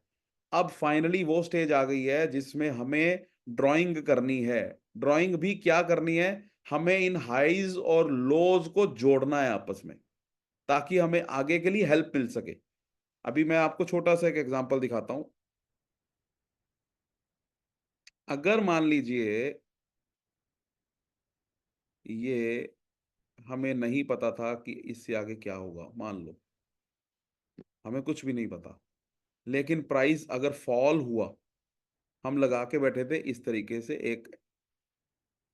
अब फाइनली वो स्टेज आ गई है जिसमें हमें ड्राइंग करनी है। ड्राइंग भी क्या करनी है? हमें इन हाइज और लोज को जोड़ना है आपस में, ताकि हमें आगे के लिए हेल्प मिल सके। अभी मैं आपको छोटा सा एक एग्जांपल दिखाता हूं। अगर मान लीजिए ये हमें नहीं पता था कि इससे आगे क्या होगा, मान लो हमें कुछ भी नहीं पता, लेकिन प्राइस अगर फॉल हुआ, हम लगा के बैठे थे इस तरीके से एक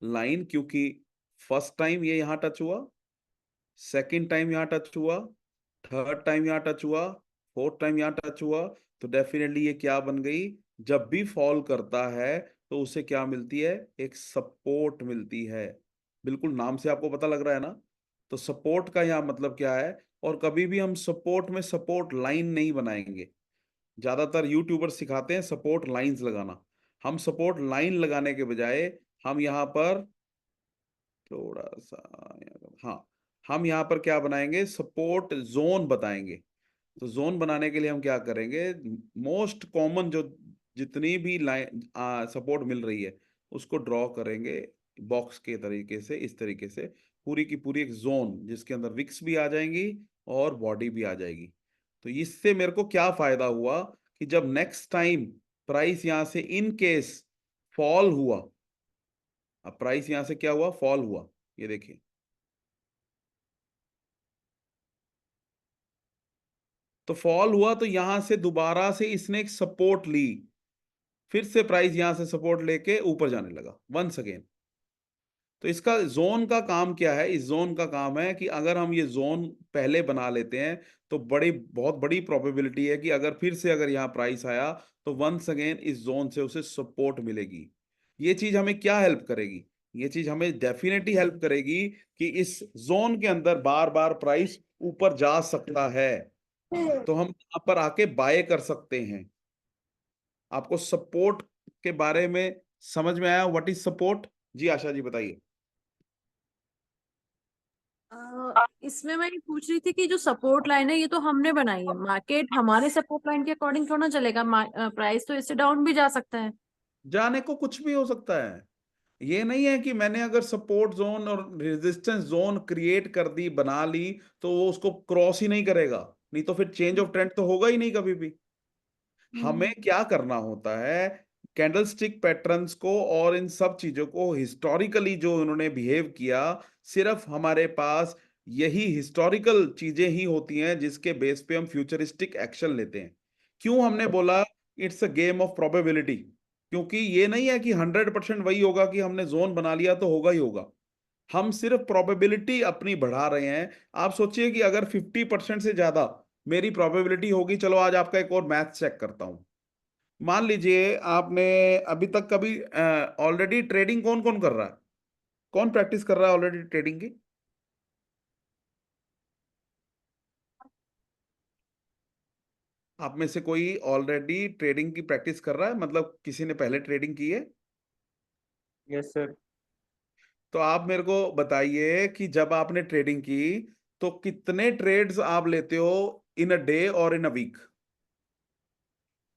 लाइन, क्योंकि फर्स्ट टाइम ये यहां टच हुआ, सेकंड टाइम यहां टच हुआ, थर्ड टाइम यहां टच हुआ, फोर्थ टाइम यहां टच हुआ, तो डेफिनेटली ये क्या बन गई? जब भी फॉल करता है तो उसे क्या मिलती है? एक सपोर्ट मिलती है। बिल्कुल नाम से आपको पता लग रहा है ना? तो सपोर्ट का यहाँ मतलब क्या है? और कभी भी हम सपोर्ट में सपोर्ट लाइन नहीं बनाएंगे। ज्यादातर यूट्यूबर सिखाते हैं सपोर्ट लाइंस लगाना। हम सपोर्ट लाइन लगाने के बजाय हम यहाँ पर थोड़ा सा, हाँ, हम यहाँ पर क्या बनाएंगे? सपोर्ट जोन बताएंगे। तो जोन बनाने के लिए हम क्या करेंगे? मोस्ट कॉमन जो जितनी भी लाइन सपोर्ट मिल रही है उसको ड्रॉ करेंगे बॉक्स के तरीके से, इस तरीके से पूरी की पूरी एक जोन जिसके अंदर विक्स भी आ जाएंगी और बॉडी भी आ जाएगी। तो इससे मेरे को क्या फायदा हुआ कि जब नेक्स्ट टाइम प्राइस यहां से इन केस फॉल हुआ, अब प्राइस यहां से क्या हुआ, फॉल हुआ, ये देखिए, तो फॉल हुआ तो यहां से दोबारा से इसने एक सपोर्ट ली, फिर से प्राइस यहां से सपोर्ट लेके ऊपर जाने लगा वंस अगेन। तो इसका जोन का काम क्या है, इस जोन का काम है कि अगर हम ये जोन पहले बना लेते हैं तो बहुत बड़ी प्रोबेबिलिटी है कि अगर फिर से अगर यहाँ प्राइस आया तो वंस अगेन इस जोन से उसे सपोर्ट मिलेगी। ये चीज हमें क्या हेल्प करेगी, ये चीज हमें डेफिनेटली हेल्प करेगी कि इस जोन के अंदर बार बार प्राइस ऊपर जा सकता है, तो हम यहाँ पर आके बाय कर सकते हैं। आपको सपोर्ट के बारे में समझ में आया, व्हाट इज सपोर्ट? जी आशा जी बताइए। इसमें मैं ये पूछ रही थी कि जो सपोर्ट लाइन है ये तो हमने बनाई है, मार्केट हमारे सपोर्ट लाइन के अकॉर्डिंग थोड़ा चलेगा, प्राइस तो इससे डाउन भी जा सकता है। जाने को कुछ भी हो सकता है, ये नहीं है कि मैंने अगर सपोर्ट जोन और रेजिस्टेंस जोन क्रिएट कर दी, बना ली, तो वो उसको क्रॉस ही नहीं करेगा, नहीं तो फिर चेंज ऑफ ट्रेंड तो होगा ही नहीं कभी भी। हमें क्या करना होता है, कैंडलस्टिक पैटर्न्स को और इन सब चीजों को हिस्टोरिकली जो उन्होंने बिहेव किया, सिर्फ हमारे पास यही हिस्टोरिकल चीजें ही होती हैं जिसके बेस पे हम फ्यूचरिस्टिक एक्शन लेते हैं। क्यों हमने बोला it's a game of probability? क्योंकि ये नहीं है कि 100% वही होगा कि हमने जोन बना लिया तो होगा ही होगा, हम सिर्फ प्रोबेबिलिटी अपनी बढ़ा रहे हैं। आप सोचिए कि अगर 50% से ज्यादा मेरी प्रोबेबिलिटी होगी, चलो आज आपका एक और मैथ चेक करता हूं। मान लीजिए आपने अभी तक कभी ऑलरेडी ट्रेडिंग कौन कौन कर रहा है, कौन प्रैक्टिस कर रहा है ऑलरेडी ट्रेडिंग की? आप में से कोई ऑलरेडी ट्रेडिंग की प्रैक्टिस कर रहा है, मतलब किसी ने पहले ट्रेडिंग की है? Yes sir. तो आप मेरे को बताइए कि जब आपने ट्रेडिंग की तो कितने ट्रेड्स आप लेते हो इन अ डे और इन अ वीक?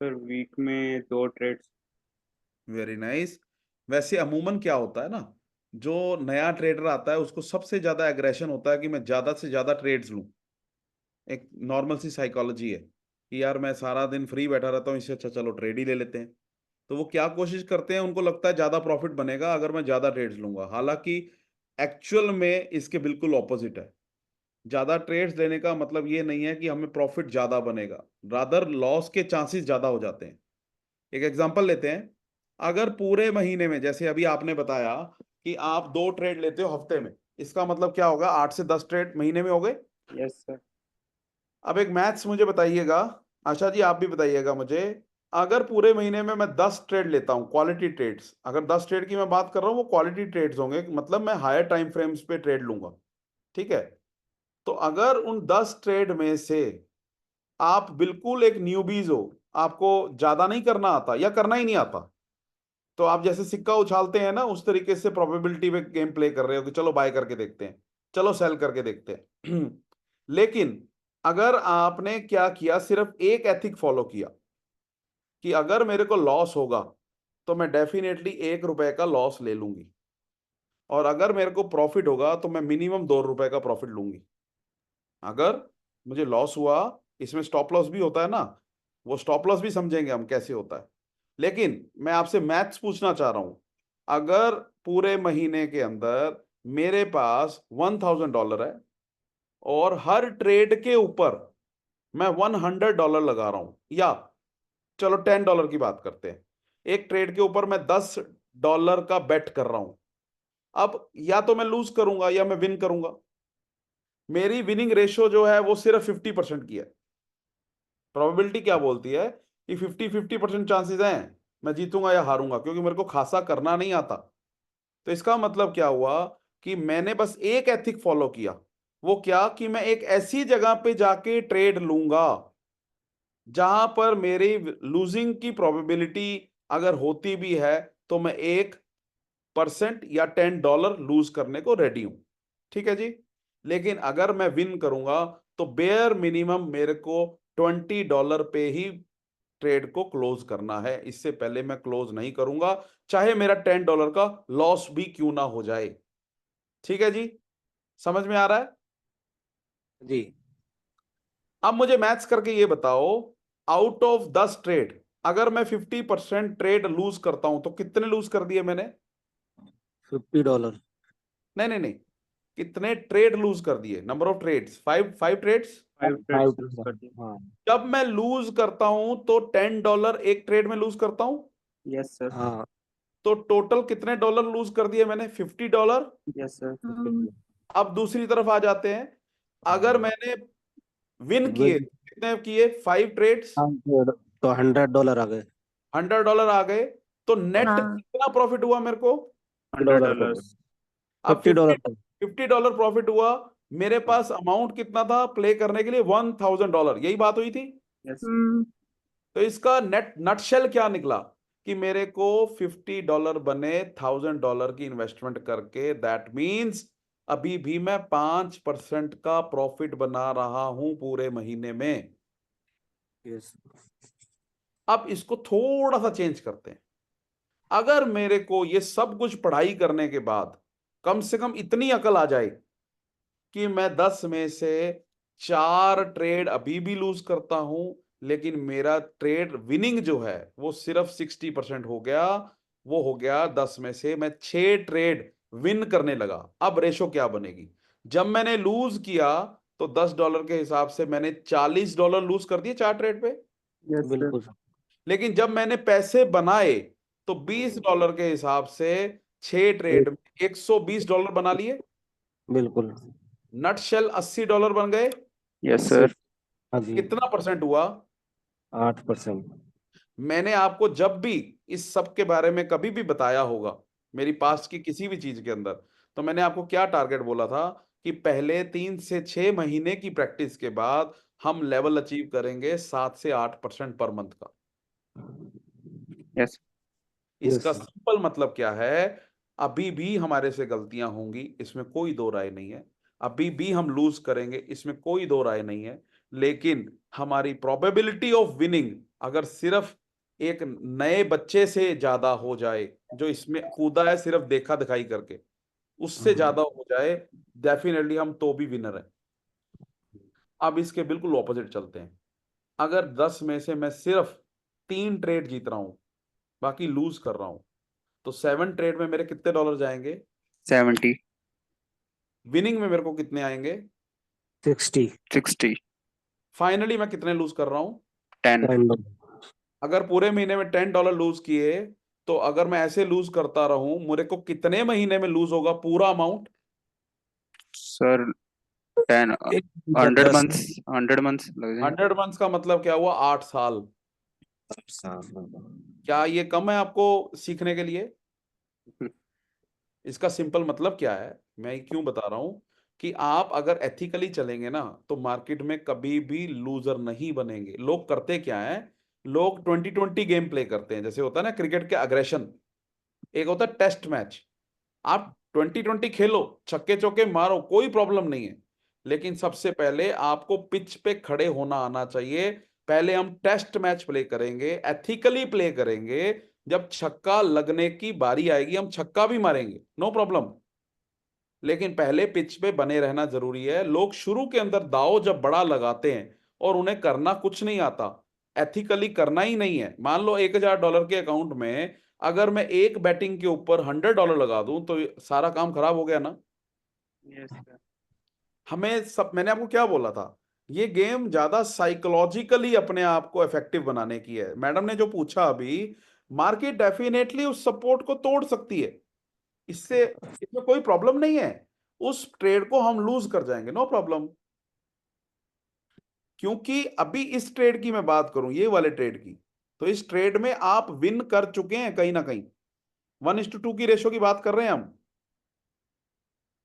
सर वीक में 2 ट्रेड्स। Very nice. वैसे अमूमन क्या होता है ना, जो नया ट्रेडर आता है उसको सबसे ज्यादा एग्रेशन होता है कि मैं ज्यादा से ज्यादा ट्रेड्स लूं। एक नॉर्मल सी साइकोलॉजी है कि यार मैं सारा दिन फ्री बैठा रहता हूँ, इससे अच्छा चलो ट्रेड ही ले लेते हैं। तो वो क्या कोशिश करते हैं, उनको लगता है ज्यादा प्रॉफिट बनेगा अगर मैं ज्यादा ट्रेड्स लूंगा, हालांकि एक्चुअल में इसके बिल्कुल ऑपोजिट है। ज्यादा ट्रेड्स लेने का मतलब ये नहीं है कि हमें प्रॉफिट ज्यादा बनेगा, रादर लॉस के चांसेस ज्यादा हो जाते हैं। एक एग्जांपल लेते हैं, अगर पूरे महीने में जैसे अभी आपने बताया कि आप 2 ट्रेड लेते हो हफ्ते में, इसका मतलब क्या होगा, 8 से 10 ट्रेड महीने में हो गए। Yes sir. अब एक मैथ्स मुझे बताइएगा, आशा जी आप भी बताइएगा मुझे, अगर पूरे महीने में मैं 10 ट्रेड लेता हूं क्वालिटी ट्रेड्स, अगर 10 ट्रेड की मैं बात कर रहा हूं वो क्वालिटी ट्रेड्स होंगे, मतलब मैं हायर टाइम फ्रेम्स पे ट्रेड लूंगा, ठीक है? तो अगर उन 10 ट्रेड में से आप बिल्कुल एक न्यूबीज हो, आपको ज्यादा नहीं करना आता या करना ही नहीं आता, तो आप जैसे सिक्का उछालते हैं ना उस तरीके से प्रोबेबिलिटी में गेम प्ले कर रहे हो कि चलो बाय करके देखते हैं, चलो सेल करके देखते हैं। लेकिन अगर आपने क्या किया, सिर्फ एक एथिक फॉलो किया कि अगर मेरे को लॉस होगा तो मैं डेफिनेटली 1 रुपए का लॉस ले लूंगी, और अगर मेरे को प्रॉफिट होगा तो मैं मिनिमम 2 रुपए का प्रॉफिट लूंगी। अगर मुझे लॉस हुआ, इसमें स्टॉप लॉस भी होता है ना, वो स्टॉप लॉस भी समझेंगे हम कैसे होता है। लेकिन मैं आपसे मैथ्स पूछना चाह रहा हूं, अगर पूरे महीने के अंदर मेरे पास $1000 है और हर ट्रेड के ऊपर मैं $100 लगा रहा हूं, या चलो $10 की बात करते हैं, एक ट्रेड के ऊपर मैं $10 का बेट कर रहा हूं, अब या तो मैं लूज करूंगा या मैं विन करूंगा। मेरी विनिंग रेशियो जो है वो सिर्फ 50% की है। प्रोबेबिलिटी क्या बोलती है कि 50-50% चांसेस हैं मैं जीतूंगा या हारूंगा, क्योंकि मेरे को खासा करना नहीं आता। तो इसका मतलब क्या हुआ कि मैंने बस एक एथिक फॉलो किया, वो क्या कि मैं एक ऐसी जगह पे जाके ट्रेड लूंगा जहां पर मेरी लूजिंग की प्रोबेबिलिटी अगर होती भी है तो मैं 1% या $10 लूज करने को रेडी हूं, ठीक है जी। लेकिन अगर मैं विन करूंगा तो बेयर मिनिमम मेरे को $20 पे ही ट्रेड को क्लोज करना है। इससे पहले मैं क्लोज नहीं करूंगा, चाहे मेरा $10 का लॉस भी क्यों ना हो जाए। ठीक है जी, समझ में आ रहा है? जी। अब मुझे मैथ्स करके ये बताओ, आउट ऑफ 10 ट्रेड अगर मैं 50% ट्रेड लूज करता हूं तो कितने लूज कर दिए मैंने? $50। नहीं नहीं नहीं, कितने ट्रेड लूज कर दिए? Number of trades, five trades. 5 five trades use कर दिए। हाँ। जब मैं लूज करता हूं तो $10 एक ट्रेड में लूज करता हूं, यस सर। हाँ। तो टोटल कितने डॉलर लूज कर दिए मैंने? $50। Yes sir. अब दूसरी तरफ आ जाते हैं, अगर मैंने विन किए, कितने किए? 5 ट्रेड्स, तो $100 आ गए। $100 आ गए, तो नेट हाँ। कितना प्रॉफिट हुआ मेरे को? $100। अब $50। $50 प्रॉफिट हुआ। मेरे पास अमाउंट कितना था प्ले करने के लिए? $1000। यही बात हुई थी। यस। तो इसका नेट नटशेल क्या निकला कि मेरे को $50 बने $1000 की इन्वेस्टमेंट करके। दैट मींस अभी भी मैं 5% का प्रॉफिट बना रहा हूं पूरे महीने में। यस। अब इसको थोड़ा सा चेंज करते हैं। अगर मेरे को ये सब कुछ पढ़ाई करने के बाद कम से कम इतनी अकल आ जाए कि मैं 10 में से 4 ट्रेड अभी भी लूज करता हूं, लेकिन मेरा ट्रेड विनिंग जो है वो सिर्फ 60% हो गया, वो हो गया 10 में से मैं 6 ट्रेड विन करने लगा। अब रेशो क्या बनेगी? जब मैंने लूज किया तो $10 के हिसाब से मैंने $40 लूज कर दिए 4 ट्रेड पे। Yes sir. बिल्कुल। लेकिन जब मैंने पैसे बनाए तो $20 के हिसाब से 6 ट्रेड में $120 बना लिए। बिल्कुल। नट शेल $80 बन गए। Yes sir. हाँ जी। कितना परसेंट हुआ? 8%। मैंने आपको जब भी इस सब के बारे में कभी भी बताया होगा मेरी पास्ट की किसी भी चीज के अंदर, तो मैंने आपको क्या टारगेट बोला था कि पहले 3 से 6 महीने की प्रैक्टिस के बाद हम लेवल अचीव करेंगे 7 से 8% पर मंथ का। यस। इसका यस। सिंपल मतलब क्या है? अभी भी हमारे से गलतियां होंगी, इसमें कोई दो राय नहीं है। अभी भी हम लूज करेंगे, इसमें कोई दो राय नहीं है। लेकिन हमारी प्रोबेबिलिटी ऑफ विनिंग अगर सिर्फ एक नए बच्चे से ज्यादा हो जाए जो इसमें कूदा है सिर्फ देखा दिखाई करके, उससे ज्यादा हो जाए, डेफिनेटली हम तो भी विनर है। अब इसके बिल्कुल ऑपोजिट चलते हैं। अगर 10 में से मैं सिर्फ 3 ट्रेड जीत रहा हूं, बाकी लूज कर रहा हूं, तो 7 ट्रेड में मेरे कितने डॉलर जाएंगे? 70। विनिंग में मेरे को कितने आएंगे? 60। 60। फाइनली मैं कितने लूज कर रहा हूं? 10। $10। अगर पूरे महीने में $10 लूज किए, तो अगर मैं ऐसे लूज करता रहूं, मेरे को कितने महीने में लूज होगा पूरा अमाउंट? सर 10 100 10 मंथ्स 100 मंथ्स लग जाएंगे। 100 मंथ्स का मतलब क्या हुआ? 8 साल। साल। क्या ये कम है आपको सीखने के लिए? इसका सिंपल मतलब क्या है, मैं क्यों बता रहा हूं कि आप अगर एथिकली चलेंगे ना तो मार्केट में कभी भी लूजर नहीं बनेंगे। लोग करते क्या है, लोग 20-20 गेम प्ले करते हैं। जैसे होता है ना क्रिकेट के अग्रेशन, एक होता है टेस्ट मैच। आप 20-20 खेलो, छक्के चौके मारो, कोई प्रॉब्लम नहीं है। लेकिन सबसे पहले आपको पिच पे खड़े होना आना चाहिए। पहले हम टेस्ट मैच प्ले करेंगे, एथिकली प्ले करेंगे। जब छक्का लगने की बारी आएगी हम छक्का भी मारेंगे, नो प्रॉब्लम। लेकिन पहले पिच पे बने रहना जरूरी है। लोग शुरू के अंदर दाव जब बड़ा लगाते हैं और उन्हें करना कुछ नहीं आता, एथिकली करना ही नहीं है। मान लो $1000 के अकाउंट में अगर मैं एक बैटिंग के ऊपर $100 लगा दूं तो सारा काम खराब हो गया ना। Yes sir. हमें सब, मैंने आपको क्या बोला था, ये गेम ज्यादा साइकोलॉजिकली अपने आप को इफेक्टिव बनाने की है। मैडम ने जो पूछा अभी, मार्केट डेफिनेटली उस सपोर्ट को तोड़ सकती है, इससे इसमें कोई प्रॉब्लम नहीं है। उस ट्रेड को हम लूज कर जाएंगे, नो प्रॉब्लम। क्योंकि अभी इस ट्रेड की मैं बात करूं, ये वाले ट्रेड की, तो इस ट्रेड में आप विन कर चुके हैं कहीं ना कहीं। 1:2 की रेशो की बात कर रहे हैं हम।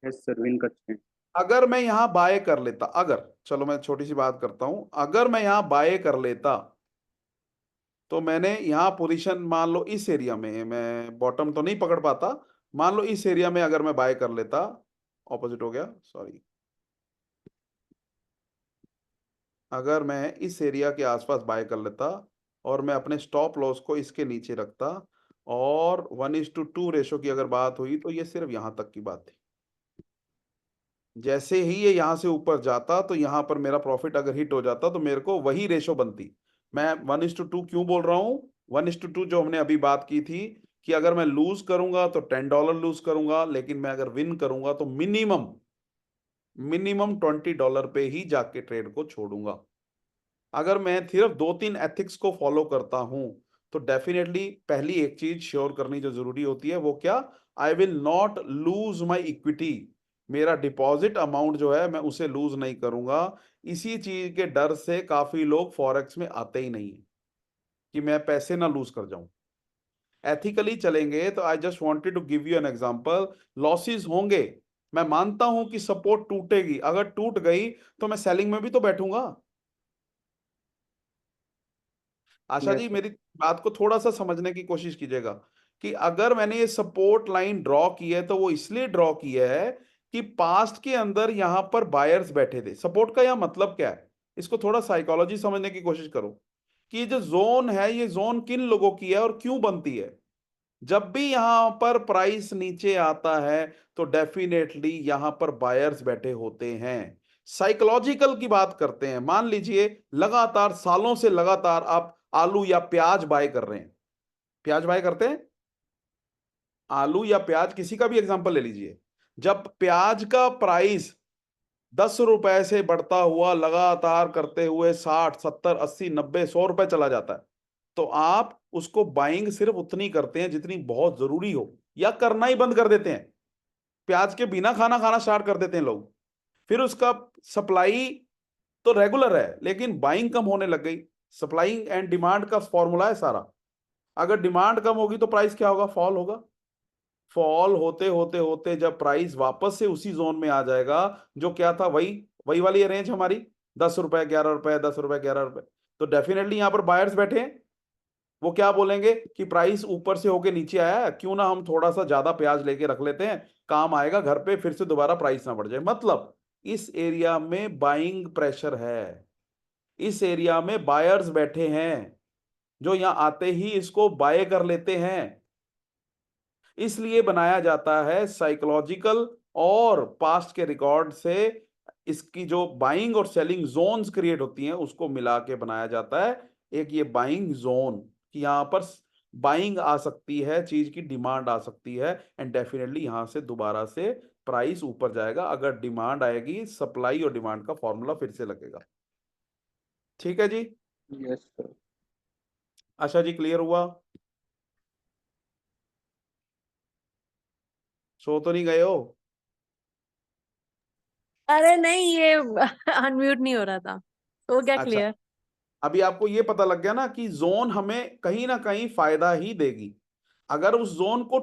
यस सर, विन करते हैं। अगर मैं यहां बाय कर लेता, अगर, चलो मैं छोटी सी बात करता हूं, अगर मैं यहां बाय कर लेता तो मैंने यहां पोजीशन, मान लो इस एरिया में, मैं बॉटम तो नहीं पकड़ पाता, मान लो इस एरिया में अगर मैं बाय कर लेता, ऑपोजिट हो गया, सॉरी, अगर मैं इस एरिया के आसपास बाय कर लेता और मैं अपने स्टॉप लॉस को इसके नीचे रखता, और 1:2 रेशो की अगर बात हुई तो ये सिर्फ यहां तक की बात थी। जैसे ही ये यहां से ऊपर जाता तो यहां पर मेरा प्रॉफिट अगर हिट हो जाता तो मेरे को वही रेशो बनती। मैं 1:2 क्यों बोल रहा हूं? 1:2 जो हमने अभी बात की थी कि अगर मैं लूज करूंगा तो $10 लूज करूंगा, लेकिन मैं अगर विन करूंगा तो मिनिमम $20 पे ही जाके ट्रेड को छोड़ूंगा। अगर मैं सिर्फ 2-3 एथिक्स को फॉलो करता हूं तो डेफिनेटली पहली एक चीज श्योर करनी जो जरूरी होती है वो क्या? I will not lose my equity. मेरा डिपॉजिट अमाउंट जो है मैं उसे लूज नहीं करूंगा। इसी चीज के डर से काफी लोग फॉरेक्स में आते ही नहीं है कि मैं पैसे ना लूज कर जाऊं। एथिकली चलेंगे तो I just wanted to give you an example. Losses होंगे, मैं मानता हूं कि सपोर्ट टूटेगी, अगर टूट गई तो मैं सेलिंग में भी तो बैठूंगा। आशा यस जी सर। मेरी बात को थोड़ा सा समझने की कोशिश कीजिएगा कि अगर मैंने ये सपोर्ट लाइन ड्रॉ की है तो वो इसलिए ड्रॉ की है कि पास्ट के अंदर यहां पर बायर्स बैठे थे। सपोर्ट का यह मतलब क्या है, इसको थोड़ा साइकोलॉजी समझने की कोशिश करो कि ये जो जोन है ये जोन किन लोगों की है और क्यों बनती है। जब भी यहां पर प्राइस नीचे आता है तो डेफिनेटली यहां पर बायर्स बैठे होते हैं। साइकोलॉजिकल की बात करते हैं, मान लीजिए लगातार सालों से लगातार आप आलू या प्याज बाय कर रहे हैं, प्याज बाय करते हैं, आलू या प्याज किसी का भी एग्जांपल ले लीजिए। जब प्याज का प्राइस 10 रुपए से बढ़ता हुआ लगातार करते हुए 60, 70, 80, 90, 100 रुपए चला जाता है तो आप उसको बाइंग सिर्फ उतनी करते हैं जितनी बहुत जरूरी हो, या करना ही बंद कर देते हैं। प्याज के बिना खाना खाना स्टार्ट कर देते हैं लोग। फिर उसका सप्लाई तो रेगुलर है लेकिन बाइंग कम होने लग गई। सप्लाई एंड डिमांड का फॉर्मूला है सारा। अगर डिमांड कम होगी तो प्राइस क्या होगा? फॉल होगा। फॉल होते होते होते जब प्राइस वापस से उसी जोन में आ जाएगा जो क्या था, वही वही वाली रेंज हमारी 10 रुपए, 11 रुपए, 10 रुपए, 11 रुपए, तो डेफिनेटली यहां पर बायर्स बैठे हैं। वो क्या बोलेंगे कि प्राइस ऊपर से होके नीचे आया है, क्यों ना हम थोड़ा सा ज्यादा प्याज लेके रख लेते हैं, काम आएगा घर पे, फिर से दोबारा प्राइस ना बढ़ जाए। मतलब इस एरिया में बाइंग प्रेशर है, इस एरिया में बायर्स बैठे हैं जो यहां आते ही इसको बाय कर लेते हैं। इसलिए बनाया जाता है साइकोलॉजिकल और पास्ट के रिकॉर्ड से इसकी जो बाइंग और सेलिंग जोन्स क्रिएट होती हैं उसको मिला के बनाया जाता है एक ये बाइंग जोन, कि यहां पर बाइंग आ सकती है, चीज की डिमांड आ सकती है, एंड डेफिनेटली यहां से दोबारा से प्राइस ऊपर जाएगा। अगर डिमांड आएगी सप्लाई और डिमांड का फॉर्मूला फिर से लगेगा। ठीक है जी? Yes sir. Asha ji clear हुआ? सो तो नहीं गए हो? अरे नहीं, ये अनम्यूट नहीं हो रहा था, तो क्या अच्छा, क्लियर। अभी आपको ये पता लग गया ना कि जोन हमें कहीं ना कहीं फायदा ही देगी। अगर उस जोन को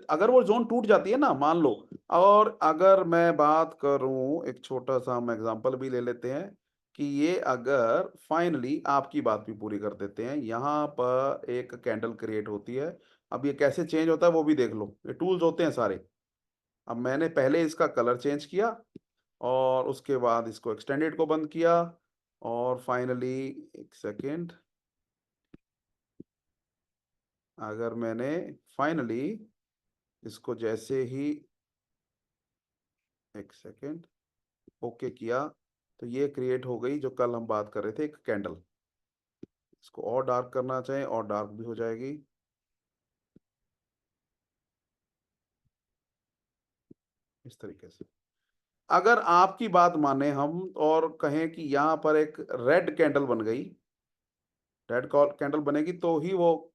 अगर वो जोन टूट जाती है ना, मान लो, और अगर मैं बात करूं, एक छोटा सा हम एग्जांपल भी ले लेते हैं कि ये अगर फाइनली आपकी बात भी पूरी कर देते हैं, यहां पर एक कैंडल क्रिएट होती है। अब ये कैसे चेंज होता है वो भी देख लो, ये टूल्स होते हैं सारे। अब मैंने पहले इसका कलर चेंज किया और उसके बाद इसको एक्सटेंडेड को बंद किया, और फाइनली एक सेकेंड, अगर मैंने फाइनली इसको जैसे ही एक सेकेंड ओके किया तो ये क्रिएट हो गई जो कल हम बात कर रहे थे, एक कैंडल। इसको और डार्क करना चाहें और डार्क भी हो जाएगी, इस तरीके से। अगर आपकी बात माने हम और कहें कि यहां पर एक रेड कैंडल बन गई, रेड कैंडल बनेगी तो ही वो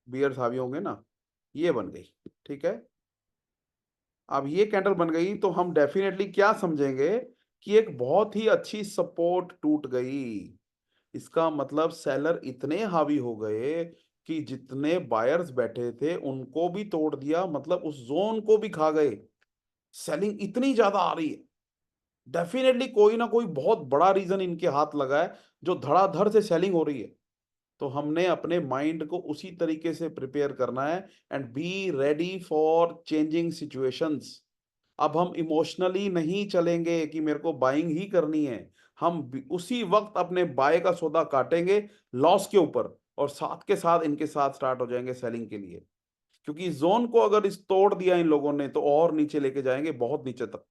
बियर्स हावी होंगे ना, ये बन गई, ठीक है। अब ये कैंडल बन गई तो हम डेफिनेटली क्या समझेंगे कि एक बहुत ही अच्छी सपोर्ट टूट गई। इसका मतलब सेलर इतने हावी हो गए कि जितने बायर्स बैठे थे उनको भी तोड़ दिया, मतलब उस जोन को भी खा गए। सेलिंग इतनी ज्यादा आ रही है, डेफिनेटली कोई ना कोई बहुत बड़ा रीजन इनके हाथ लगा है जो धड़ाधड़ से सेलिंग हो रही है। तो हमने अपने माइंड को उसी तरीके से प्रिपेयर करना है and be ready for changing situations. अब हम इमोशनली नहीं चलेंगे कि मेरे को बाइंग ही करनी है, हम उसी वक्त अपने बाय का सौदा काटेंगे लॉस के ऊपर, और साथ के साथ इनके साथ स्टार्ट हो जाएंगे सेलिंग के लिए, क्योंकि इस जोन को अगर इस तोड़ दिया इन लोगों ने तो और नीचे लेके जाएंगे, बहुत नीचे तक।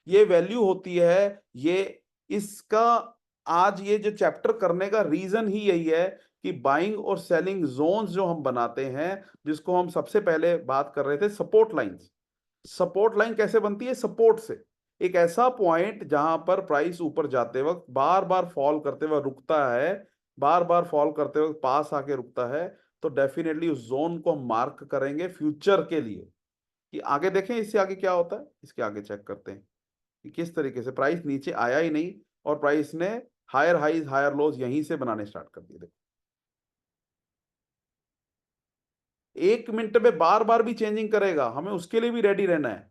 ये वैल्यू होती है, ये इसका आज ये जो चैप्टर करने का रीजन ही यही है कि बाइंग और सेलिंग जोन्स जो हम बनाते हैं, जिसको हम सबसे पहले बात कर रहे थे सपोर्ट लाइंस। सपोर्ट लाइन कैसे बनती है? सपोर्ट से, एक ऐसा पॉइंट जहां पर प्राइस ऊपर जाते वक्त बार बार फॉल करते वक्त रुकता है, बार बार फॉल करते वक्त पास आके रुकता है, तो डेफिनेटली उस जोन को हम मार्क करेंगे फ्यूचर के लिए कि आगे देखें इससे आगे क्या होता है। इसके आगे चेक करते हैं कि किस तरीके से प्राइस नीचे आया ही नहीं और प्राइस ने हायर हाईज हायर लोज यहीं से बनाने स्टार्ट कर दिए। देखो 1 मिनट में बार बार भी चेंजिंग करेगा, हमें उसके लिए भी रेडी रहना है।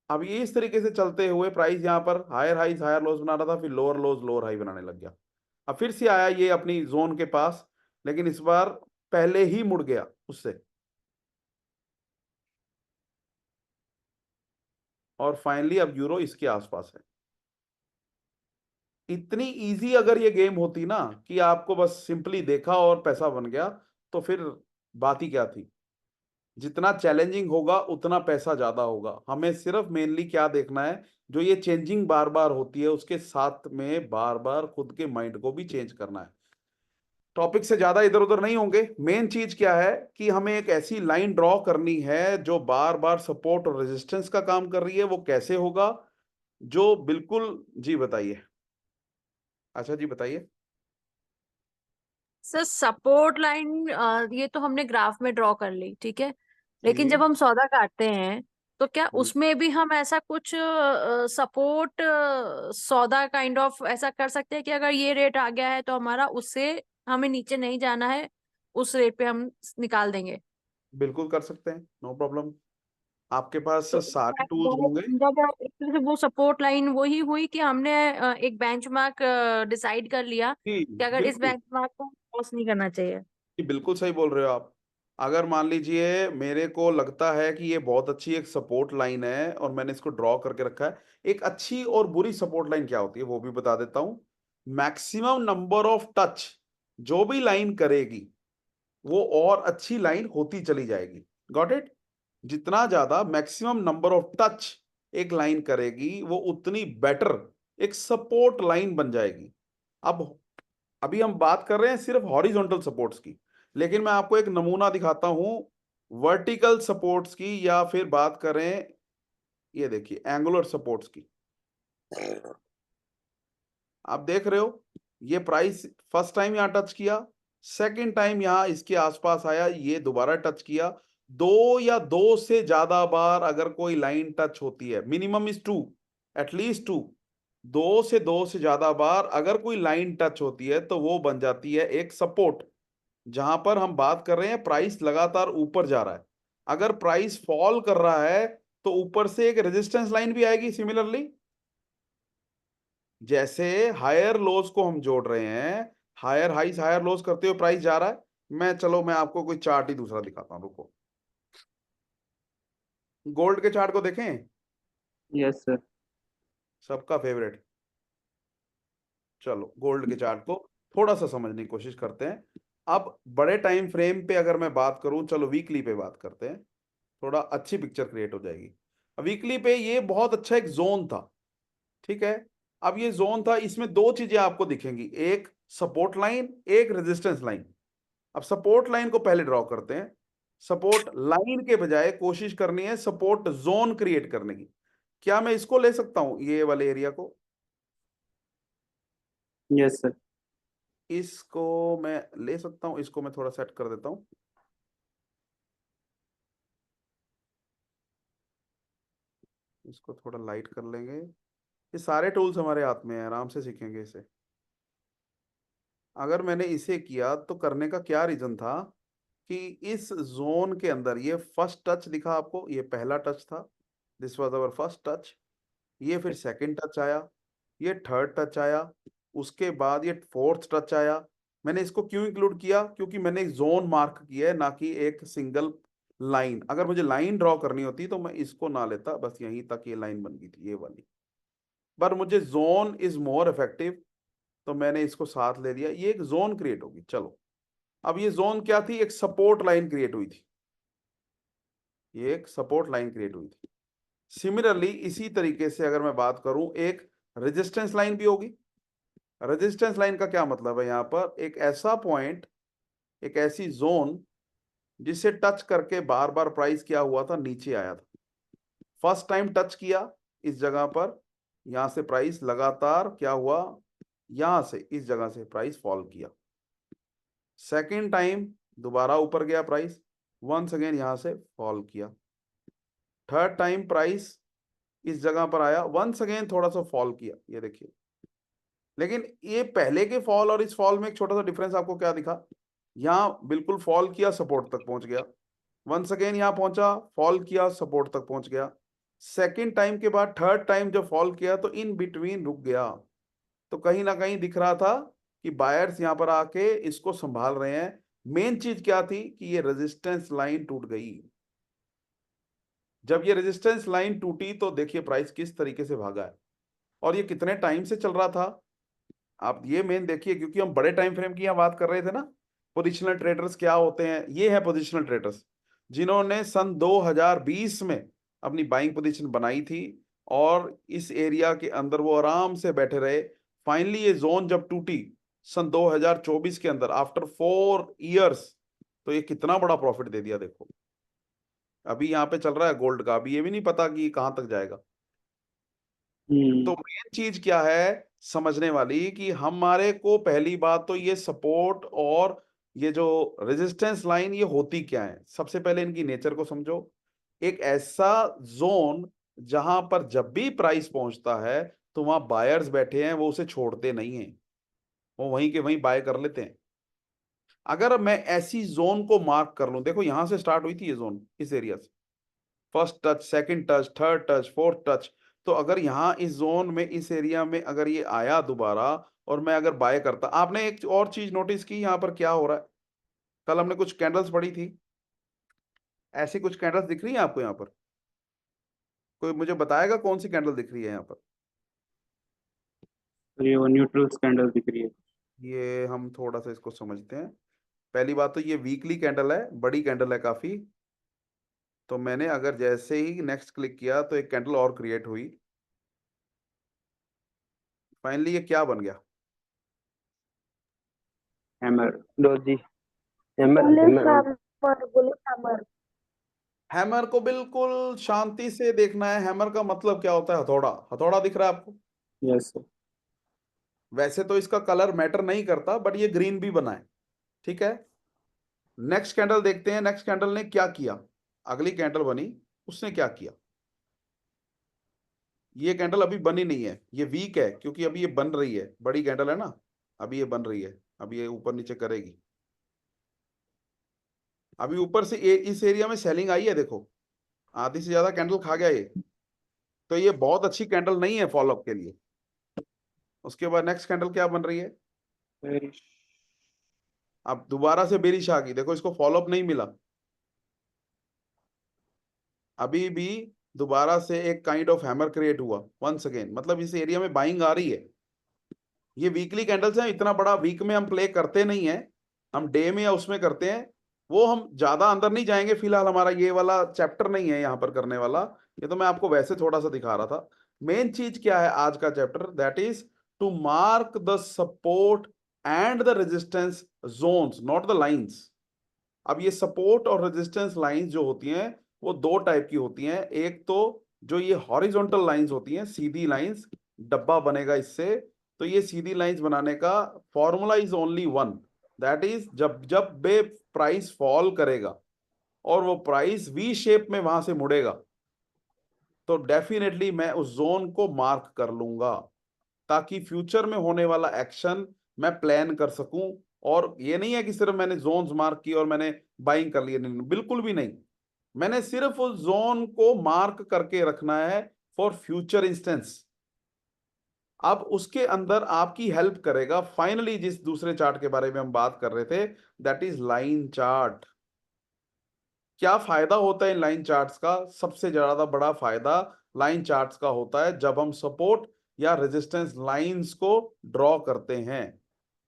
अब ये इस तरीके से चलते हुए प्राइस यहां पर हायर हाईज हायर लोज बना रहा था, फिर लोअर लोज लोअर हाई बनाने लग गया। अब फिर से आया ये अपनी जोन के पास, लेकिन इस बार पहले ही मुड़ गया उससे, और फाइनली अब यूरो इसके आसपास है। इतनी इजी अगर ये गेम होती ना कि आपको बस सिंपली देखा और पैसा बन गया, तो फिर बात ही क्या थी। जितना चैलेंजिंग होगा उतना पैसा ज्यादा होगा। हमें सिर्फ मेनली क्या देखना है, जो ये चेंजिंग बार बार होती है उसके साथ में बार बार खुद के माइंड को भी चेंज करना है। टॉपिक से ज्यादा इधर उधर नहीं होंगे। मेन चीज क्या है कि हमें एक ऐसी लाइन ड्रॉ करनी है जो बार बार सपोर्ट और रेजिस्टेंस का काम कर रही है। वो कैसे होगा? जो बिल्कुल, जी बताइए। अच्छा जी बताइए। सर सपोर्ट लाइन ये तो हमने ग्राफ में ड्रॉ कर ली, ठीक है, लेकिन जी जब हम सौदा काटते हैं तो क्या जी। उसमें भी हम ऐसा कुछ सपोर्ट सौदा काइंड ऑफ ऐसा कर सकते हैं कि अगर ये रेट आ गया है तो हमारा उससे हमें नीचे नहीं जाना है, उस रेट पे हम निकाल देंगे? बिल्कुल कर सकते हैं, नो प्रॉब्लम। आपके पास तो सारे टूल्स होंगे। एक तरह से वो सपोर्ट लाइन वही हुई कि हमने एक बेंचमार्क डिसाइड कर लिया जी कि अगर इस बिल्कुल। बेंचमार्क को क्रॉस नहीं करना चाहिए। जी बिल्कुल सही बोल रहे हो आप। अगर मान लीजिए मेरे को लगता है कि ये बहुत अच्छी एक सपोर्ट लाइन है और मैंने इसको ड्रॉ करके रखा है। एक अच्छी और बुरी सपोर्ट लाइन क्या होती है वो भी बता देता हूं। मैक्सिमम नंबर ऑफ टच जो भी लाइन करेगी वो और अच्छी लाइन होती चली जाएगी। Got it? जितना ज्यादा मैक्सिमम नंबर ऑफ टच एक लाइन करेगी वो उतनी बेटर एक सपोर्ट लाइन बन जाएगी। अब अभी हम बात कर रहे हैं सिर्फ हॉरिजॉन्टल सपोर्ट्स की, लेकिन मैं आपको एक नमूना दिखाता हूं वर्टिकल सपोर्ट्स की, या फिर बात करें ये देखिए एंगुलर सपोर्ट्स की। आप देख रहे हो ये प्राइस फर्स्ट टाइम यहां टच किया, सेकंड टाइम यहां इसके आसपास आया, ये दोबारा टच किया। दो या दो से ज्यादा बार अगर कोई लाइन टच होती है, minimum is two, at least two, दो से ज्यादा बार अगर कोई लाइन टच होती है तो वो बन जाती है एक सपोर्ट। जहां पर हम बात कर रहे हैं प्राइस लगातार ऊपर जा रहा है, अगर प्राइस फॉल कर रहा है तो ऊपर से एक रेजिस्टेंस लाइन भी आएगी। सिमिलरली जैसे हायर लोज को हम जोड़ रहे हैं, हायर हाइस हायर लोज करते हुए प्राइस जा रहा है। मैं आपको कोई चार्ट ही दूसरा दिखाता हूं, रुको। गोल्ड के चार्ट को देखें, यस सर। सबका फेवरेट। चलो गोल्ड के चार्ट को थोड़ा सा समझने की कोशिश करते हैं। अब बड़े टाइम फ्रेम पे अगर मैं बात करूं, चलो वीकली पे बात करते हैं, थोड़ा अच्छी पिक्चर क्रिएट हो जाएगी। वीकली पे ये बहुत अच्छा एक जोन था, ठीक है। अब ये जोन था, इसमें दो चीजें आपको दिखेंगी, एक सपोर्ट लाइन एक रेजिस्टेंस लाइन। अब सपोर्ट लाइन को पहले ड्रॉ करते हैं। सपोर्ट लाइन के बजाय कोशिश करनी है सपोर्ट जोन क्रिएट करने की। क्या मैं इसको ले सकता हूं, ये वाले एरिया को? Yes sir. इसको मैं ले सकता हूं, इसको मैं थोड़ा सेट कर देता हूं। इसको थोड़ा लाइट कर लेंगे। ये सारे टूल्स हमारे हाथ में हैं, आराम से सीखेंगे इसे। अगर मैंने इसे किया तो करने का क्या रीजन था कि इस जोन के अंदर ये फर्स्ट टच दिखा आपको, ये पहला टच था, this was our first touch. ये फिर सेकंड टच आया, ये थर्ड टच आया, उसके बाद ये फोर्थ टच आया। मैंने इसको क्यों इंक्लूड किया? क्योंकि मैंने एक जोन मार्क किया है, ना कि एक सिंगल लाइन। अगर मुझे लाइन ड्रॉ करनी होती तो मैं इसको ना लेता, बस यहीं तक ये लाइन बन गई थी, ये वाली। पर मुझे जोन इज मोर इफेक्टिव, तो मैंने इसको साथ ले लिया। ये एक जोन क्रिएट होगी। चलो, अब ये जोन क्या थी? एक सपोर्ट लाइन क्रिएट हुई थी, ये एक सपोर्ट लाइन क्रिएट हुई थी। सिमिलरली इसी तरीके से अगर मैं बात करूं, एक रेजिस्टेंस लाइन भी होगी। रेजिस्टेंस लाइन का क्या मतलब है? यहाँ पर एक ऐसा पॉइंट, एक ऐसी जोन जिसे टच करके बार बार प्राइस क्या हुआ था? नीचे आया था। फर्स्ट टाइम टच किया इस जगह पर, यहां से प्राइस लगातार क्या हुआ? यहां से इस जगह से प्राइस फॉल किया। सेकेंड टाइम दोबारा ऊपर गया प्राइस, वंस अगेन यहां से फॉल किया। थर्ड टाइम प्राइस इस जगह पर आया, वंस अगेन थोड़ा सा फॉल किया। ये देखिए, लेकिन ये पहले के फॉल और इस फॉल में एक छोटा सा डिफरेंस आपको क्या दिखा? यहां बिल्कुल फॉल किया, सपोर्ट तक पहुंच गया, वंस अगेन यहां पहुंचा, फॉल किया, सपोर्ट तक पहुंच गया। सेकेंड टाइम के बाद थर्ड टाइम जब फॉल किया तो इन बिटवीन रुक गया। तो कहीं ना कहीं दिख रहा था कि बायर्स यहां पर आके इसको संभाल रहे हैं। मेन चीज क्या थी कि ये रेजिस्टेंस लाइन टूट गई। जब ये रेजिस्टेंस लाइन टूटी तो देखिए प्राइस किस तरीके से भागा है, और ये कितने टाइम से चल रहा था आप ये मेन देखिए, क्योंकि हम बड़े टाइम फ्रेम की यहाँ बात कर रहे थे ना। पोजिशनल ट्रेडर्स क्या होते हैं? ये है पोजिशनल ट्रेडर्स, जिन्होंने सन 2020 में अपनी बाइंग पोजीशन बनाई थी और इस एरिया के अंदर वो आराम से बैठे रहे। फाइनली ये जोन जब टूटी सन 2024 के अंदर, आफ्टर 4 इयर्स, तो ये कितना बड़ा प्रॉफिट दे दिया। देखो अभी यहाँ पे चल रहा है गोल्ड का, अभी ये भी नहीं पता कि कहां तक जाएगा। तो मेन चीज क्या है समझने वाली कि हमारे को पहली बात तो ये सपोर्ट और ये जो रेजिस्टेंस लाइन ये होती क्या है? सबसे पहले इनकी नेचर को समझो। एक ऐसा जोन जहां पर जब भी प्राइस पहुंचता है तो वहां बायर्स बैठे हैं, वो उसे छोड़ते नहीं हैं, वो वहीं के वहीं बाय कर लेते हैं। अगर मैं ऐसी जोन को मार्क कर लूं, देखो यहां से स्टार्ट हुई थी ये जोन, इस एरिया से, first touch, second touch, third touch, fourth touch. तो अगर यहाँ इस जोन में, इस एरिया में अगर ये आया दोबारा और मैं अगर बाय करता, आपने एक और चीज नोटिस की यहाँ पर क्या हो रहा है? कल हमने कुछ कैंडल्स पढ़ी थी, ऐसी कुछ कैंडल्स दिख रही है आपको यहाँ पर? कोई मुझे बताएगा कौन सी कैंडल दिख रही है यहाँ पर? ये वो न्यूट्रल कैंडल दिख रही है। ये हम थोड़ा सा इसको समझते हैं। पहली बात तो ये वीकली कैंडल है, बड़ी कैंडल है काफी। तो मैंने अगर जैसे ही नेक्स्ट क्लिक किया तो एक कैंडल और क्रिएट हुई। फाइनली ये क्या बन गया? Hammer. Doji. Hammer bullish hammer hammer, bullish hammer. Hammer को बिल्कुल शांति से देखना है। हैमर का मतलब क्या होता है? हथौड़ा। हथौड़ा दिख रहा है आपको? Yes sir. वैसे तो इसका कलर मैटर नहीं करता, बट ये ग्रीन भी बना है, ठीक है। नेक्स्ट कैंडल देखते हैं, नेक्स्ट कैंडल ने क्या किया। अगली कैंडल बनी, उसने क्या किया? ये कैंडल अभी बनी नहीं है, ये वीक है, क्योंकि अभी ये बन रही है, बड़ी कैंडल है ना, अभी ये बन रही है, अभी ये ऊपर नीचे करेगी। अभी ऊपर से इस एरिया में सेलिंग आई है, देखो आधी से ज्यादा कैंडल खा गया ये। तो ये बहुत अच्छी कैंडल नहीं है फॉलोअप के लिए। उसके बाद नेक्स्ट कैंडल क्या बन रही है? अब दोबारा से बेरिश आ गई, देखो इसको फॉलोअप नहीं मिला। अभी भी दोबारा से एक काइंड ऑफ हैमर क्रिएट हुआ वंस अगेन, मतलब इस एरिया में बाइंग आ रही है। ये वीकली कैंडल्स हैं, इतना बड़ा वीक में हम प्ले करते नहीं है, हम डे में या उसमें करते हैं। वो हम ज्यादा अंदर नहीं जाएंगे, फिलहाल हमारा ये वाला चैप्टर नहीं है यहाँ पर करने वाला। ये तो मैं आपको वैसे थोड़ा सा दिखा रहा था। मेन चीज क्या है आज का chapter? That is to mark the support and the resistance zones, not the lines. अब ये सपोर्ट और रेजिस्टेंस लाइंस जो होती हैं वो दो टाइप की होती हैं। एक तो जो ये हॉरिजॉन्टल लाइंस होती हैं, सीधी लाइंस, डब्बा बनेगा इससे। तो ये सीधी लाइंस बनाने का formula is only one, that is जब जब बे प्राइस फॉल करेगा और वो प्राइस वी शेप में वहां से मुड़ेगा, तो डेफिनेटली मैं उस जोन को मार्क कर लूंगा, ताकि फ्यूचर में होने वाला एक्शन मैं प्लान कर सकूं। और ये नहीं है कि सिर्फ मैंने जोन्स मार्क की और मैंने बाइंग कर लिया, नहीं, बिल्कुल भी नहीं। मैंने सिर्फ उस जोन को मार्क करके रखना है फॉर फ्यूचर इंस्टेंस। अब उसके अंदर आपकी हेल्प करेगा फाइनली जिस दूसरे चार्ट के बारे में हम बात कर रहे थे, दैट इज लाइन चार्ट। क्या फायदा होता है इन लाइन चार्ट्स का? सबसे ज्यादा बड़ा फायदा लाइन चार्ट्स का होता है जब हम सपोर्ट या रेजिस्टेंस लाइंस को ड्रॉ करते हैं।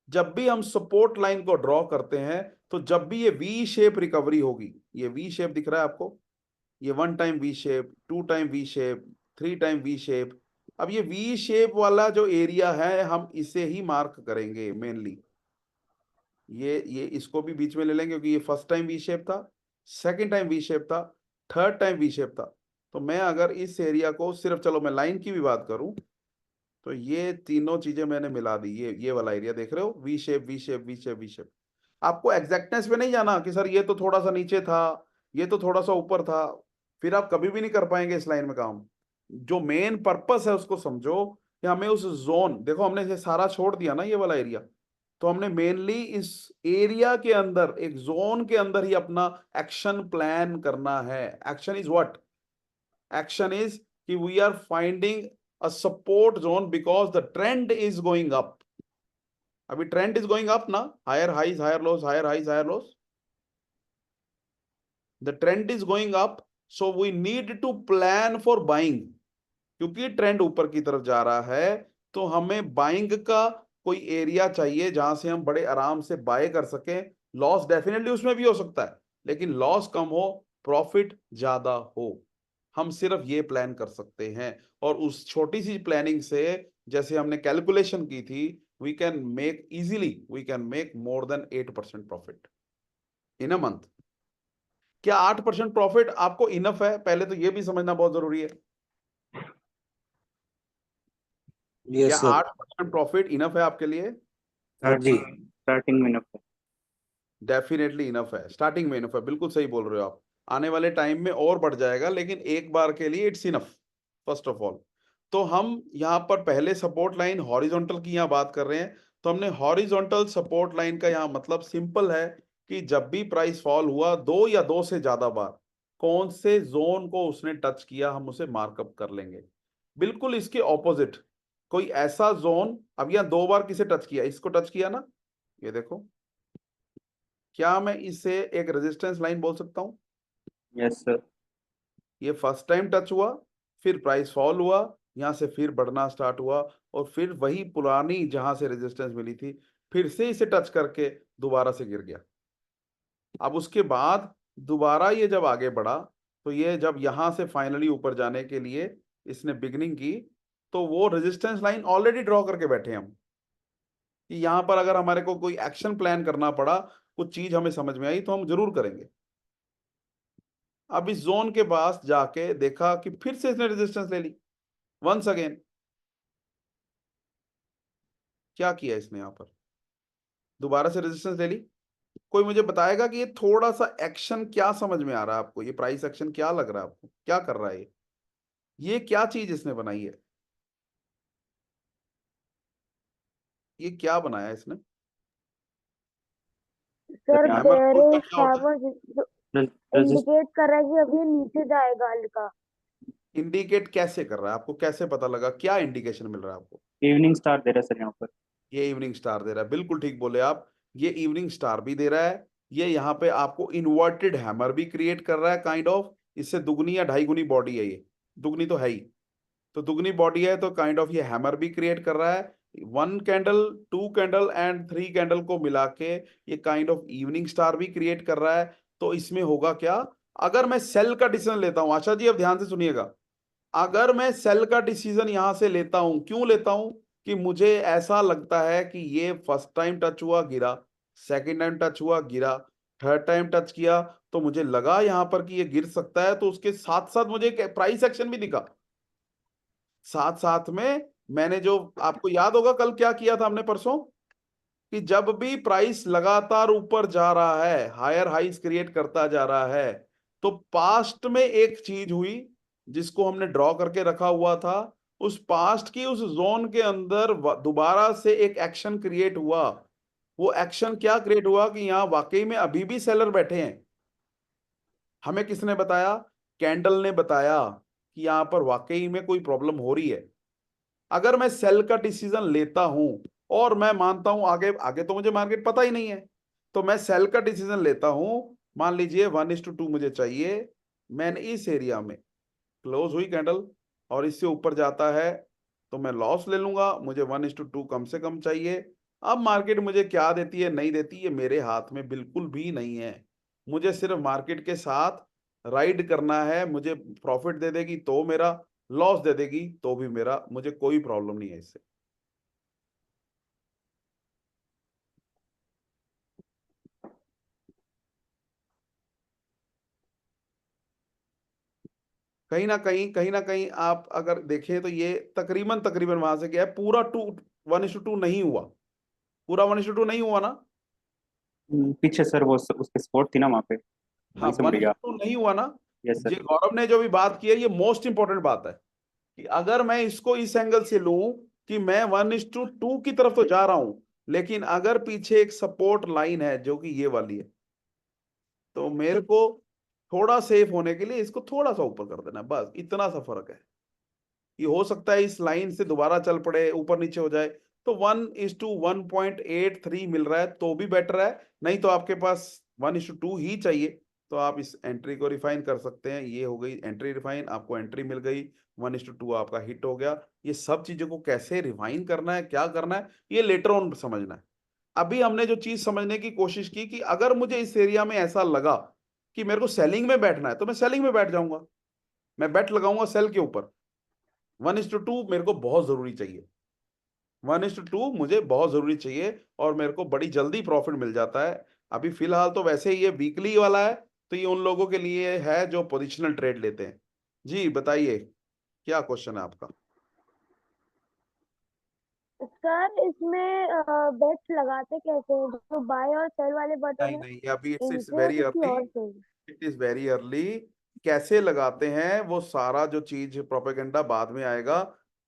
जब भी हम सपोर्ट लाइन को ड्रॉ करते हैं तो जब भी ये वी शेप रिकवरी होगी, ये वी शेप दिख रहा है आपको, ये 1 time V shape, 2 time V shape, 3 time V shape. अब ये वी शेप वाला जो एरिया है हम इसे ही मार्क करेंगे मेनली। ये इसको भी बीच में ले लेंगे क्योंकि ये फर्स्ट टाइम वी शेप था, सेकंड टाइम वी शेप था, थर्ड टाइम वी शेप था। तो मैं अगर इस एरिया को सिर्फ, चलो मैं लाइन की भी बात करूं, तो ये तीनों चीजें मैंने मिला दी। ये वाला एरिया देख रहे हो, V shape V shape V shape V shape. आपको एग्जैक्टनेस पे नहीं जाना कि सर ये तो थोड़ा सा नीचे था, ये तो थोड़ा सा ऊपर था, फिर आप कभी भी नहीं कर पाएंगे इस लाइन में काम। जो मेन पर्पस है उसको समझो कि हमें उस जोन, देखो हमने ये सारा छोड़ दिया ना ये वाला एरिया, तो हमने मेनली इस एरिया के अंदर, एक जोन के अंदर ही अपना एक्शन प्लान करना है। Action is what? Action is कि we are finding a support zone because the trend is going up. अभी ट्रेंड इज गोइंग अप ना, higher highs higher lows, higher highs higher lows, the trend is going up, so we need to plan for buying. क्योंकि trend ऊपर की तरफ जा रहा है तो हमें बाइंग का कोई एरिया चाहिए जहां से हम बड़े आराम से बाय कर सकें। लॉस डेफिनेटली उसमें भी हो सकता है, लेकिन लॉस कम हो, प्रॉफिट ज्यादा हो। हम सिर्फ ये प्लान कर सकते हैं, और उस छोटी सी प्लानिंग से, जैसे हमने कैलकुलेशन की थी, we can make more than 8% profit in a month. क्या 8% प्रॉफिट आपको इनफ है? पहले तो ये भी समझना बहुत जरूरी है। क्या यस सर। 8% प्रॉफिट इनफ है आपके लिए? जी। स्टार्टिंग में enough है। डेफिनेटली इनफ है, स्टार्टिंग में इनफ है, बिल्कुल सही बोल रहे हो आप। आने वाले टाइम में और बढ़ जाएगा, लेकिन एक बार के लिए it's enough first of all. तो हम यहाँ पर पहले सपोर्ट लाइन हॉरिजॉन्टल की यहाँ बात कर रहे हैं, तो हमने हॉरिजॉन्टल सपोर्ट लाइन का यहाँ मतलब सिंपल है कि जब भी प्राइस फॉल हुआ 2 या 2 से ज्यादा बार, कौन से जोन को उसने टच किया हम उसे मार्कअप कर लेंगे। बिल्कुल इसके ऑपोजिट कोई ऐसा जोन, अब यहाँ 2 बार किसे टच किया, इसको टच किया ना, ये देखो, क्या मैं इसे एक रेजिस्टेंस लाइन बोल सकता हूं? Yes sir. ये फर्स्ट टाइम टच हुआ, फिर प्राइस फॉल हुआ, यहां से फिर बढ़ना स्टार्ट हुआ, और फिर वही पुरानी जहां से रेजिस्टेंस मिली थी फिर से इसे टच करके दोबारा से गिर गया। अब उसके बाद दोबारा ये जब आगे बढ़ा, तो ये जब यहां से फाइनली ऊपर जाने के लिए इसने बिगनिंग की, तो वो रेजिस्टेंस लाइन ऑलरेडी ड्रॉ करके बैठे हम कि यहां पर अगर हमारे को कोई एक्शन प्लान करना पड़ा, कुछ चीज हमें समझ में आई, तो हम जरूर करेंगे। अब इस जोन के पास जाके देखा कि फिर से इसने रेजिस्टेंस ले ली वंस अगेन। क्या किया इसने यहां पर? दोबारा से रेजिस्टेंस ले ली। कोई मुझे बताएगा कि ये थोड़ा सा एक्शन क्या समझ में आ रहा है आपको? ये प्राइस एक्शन क्या लग रहा है आपको, क्या कर रहा है ये क्या चीज इसने बनाई है? ये क्या बनाया इसने? सर हैमर क्लोज का बेयरिश क्या होता है? इंडिकेट कर रहा है कि अभी ये नीचे जाएगा हल्का। इंडिकेट कैसे कर रहा है? आपको कैसे पता लगा? क्या इंडिकेशन मिल रहा है आपको? इवनिंग स्टार दे रहा है सर यहाँ पर। ये इवनिंग स्टार दे रहा है, बिल्कुल ठीक बोले आप। ये इवनिंग स्टार भी दे रहा है, ये यहाँ पे आपको इन्वर्टेड हैमर भी क्रिएट कर रहा है काइंड ऑफ। इससे दुगनी या ढाई गुनी बॉडी है, ये दुगनी तो है ही, तो दुगनी बॉडी है तो काइंड ऑफ ये हैमर भी क्रिएट कर रहा है। 1 कैंडल, 2 कैंडल एंड 3 कैंडल को मिला के ये काइंड ऑफ इवनिंग स्टार भी क्रिएट कर रहा है। तो इसमें होगा क्या, अगर मैं सेल का डिसीजन लेता हूं, आशा जी अब ध्यान से सुनिएगा, अगर मैं सेल का डिसीजन यहां से लेता हूं, क्यों लेता हूं? कि मुझे ऐसा लगता है कि ये फर्स्ट टाइम टच हुआ गिरा, सेकंड टाइम टच हुआ गिरा, थर्ड टाइम टच किया, तो मुझे लगा यहां पर कि ये गिर सकता है, तो उसके साथ साथ मुझे प्राइस एक्शन भी दिखा। साथ साथ में मैंने जो, आपको याद होगा कल क्या किया था हमने परसों, कि जब भी प्राइस लगातार ऊपर जा रहा है, हायर हाइस क्रिएट करता जा रहा है, तो पास्ट में एक चीज हुई जिसको हमने ड्रॉ करके रखा हुआ था, उस पास्ट की उस जोन के अंदर दोबारा से एक एक्शन क्रिएट हुआ। वो एक्शन क्या क्रिएट हुआ कि यहां वाकई में अभी भी सेलर बैठे हैं। हमें किसने बताया? कैंडल ने बताया कि यहां पर वाकई में कोई प्रॉब्लम हो रही है। अगर मैं सेल का डिसीजन लेता हूं, और मैं मानता हूं आगे आगे तो मुझे मार्केट पता ही नहीं है, तो मैं सेल का डिसीजन लेता हूं, मान लीजिए 1:2 मुझे चाहिए, मैंने इस एरिया में क्लोज हुई कैंडल और इससे ऊपर जाता है तो मैं लॉस ले लूंगा, मुझे 1:2 कम से कम चाहिए। अब मार्केट मुझे क्या देती है नहीं देती ये मेरे हाथ में बिल्कुल भी नहीं है। मुझे सिर्फ मार्केट के साथ राइड करना है। मुझे प्रॉफिट दे देगी तो मेरा, लॉस दे देगी तो भी मेरा, मुझे कोई प्रॉब्लम नहीं है इससे। कहीं ना कहीं आप अगर देखें तो ये तकरीबन तकरीबन वहां से क्या है, पूरा 1:2 नहीं हुआ, पूरा 1:2 नहीं हुआ ना। पीछे सर वो उसके सपोर्ट थी ना वहाँ पे, हाँ, वहीं से मुड़ गया। 1:2 नहीं हुआ ना। यस ये सर। गौरव ने जो भी बात की है ये मोस्ट इंपॉर्टेंट बात है कि अगर मैं इसको इस एंगल से लूं कि मैं 1:2 की तरफ तो जा रहा हूं, लेकिन अगर पीछे एक सपोर्ट लाइन है जो कि ये वाली है, तो मेरे को थोड़ा सेफ होने के लिए इसको थोड़ा सा ऊपर कर देना है, बस इतना सा फर्क है। ये हो सकता है इस लाइन से दोबारा चल पड़े, ऊपर नीचे हो जाए, तो 1:1.83 मिल रहा है तो भी बेटर है। नहीं तो आपके पास 1:2 ही चाहिए, तो आप इस एंट्री को रिफाइन कर सकते हैं। ये हो गई एंट्री रिफाइन, आपको एंट्री मिल गई, 1:2 आपका हिट हो गया। ये सब चीजों को कैसे रिफाइन करना है, क्या करना है, ये लेटर ऑन समझना है। अभी हमने जो चीज समझने की कोशिश की कि अगर मुझे इस एरिया में ऐसा लगा कि मेरे को सेलिंग में बैठना है तो मैं सेलिंग में बैठ जाऊंगा, मैं बेट लगाऊंगा सेल के ऊपर। 1:2 मेरे को बहुत जरूरी चाहिए, 1:2 मुझे बहुत जरूरी चाहिए और मेरे को बड़ी जल्दी प्रॉफिट मिल जाता है। अभी फिलहाल तो वैसे ही ये वीकली वाला है, तो ये उन लोगों के लिए है जो पोजिशनल ट्रेड लेते हैं। जी बताइए, क्या क्वेश्चन है आपका? सर इसमें बेट लगाते कैसे हैं, जो बाय और सेल वाले बटन नहीं है नहीं, अभी इट्स इनसे या वेरी किसी अर्ली, और से? It is very early. कैसे लगाते हैं वो सारा जो चीज प्रोपेगेंडा बाद में आएगा।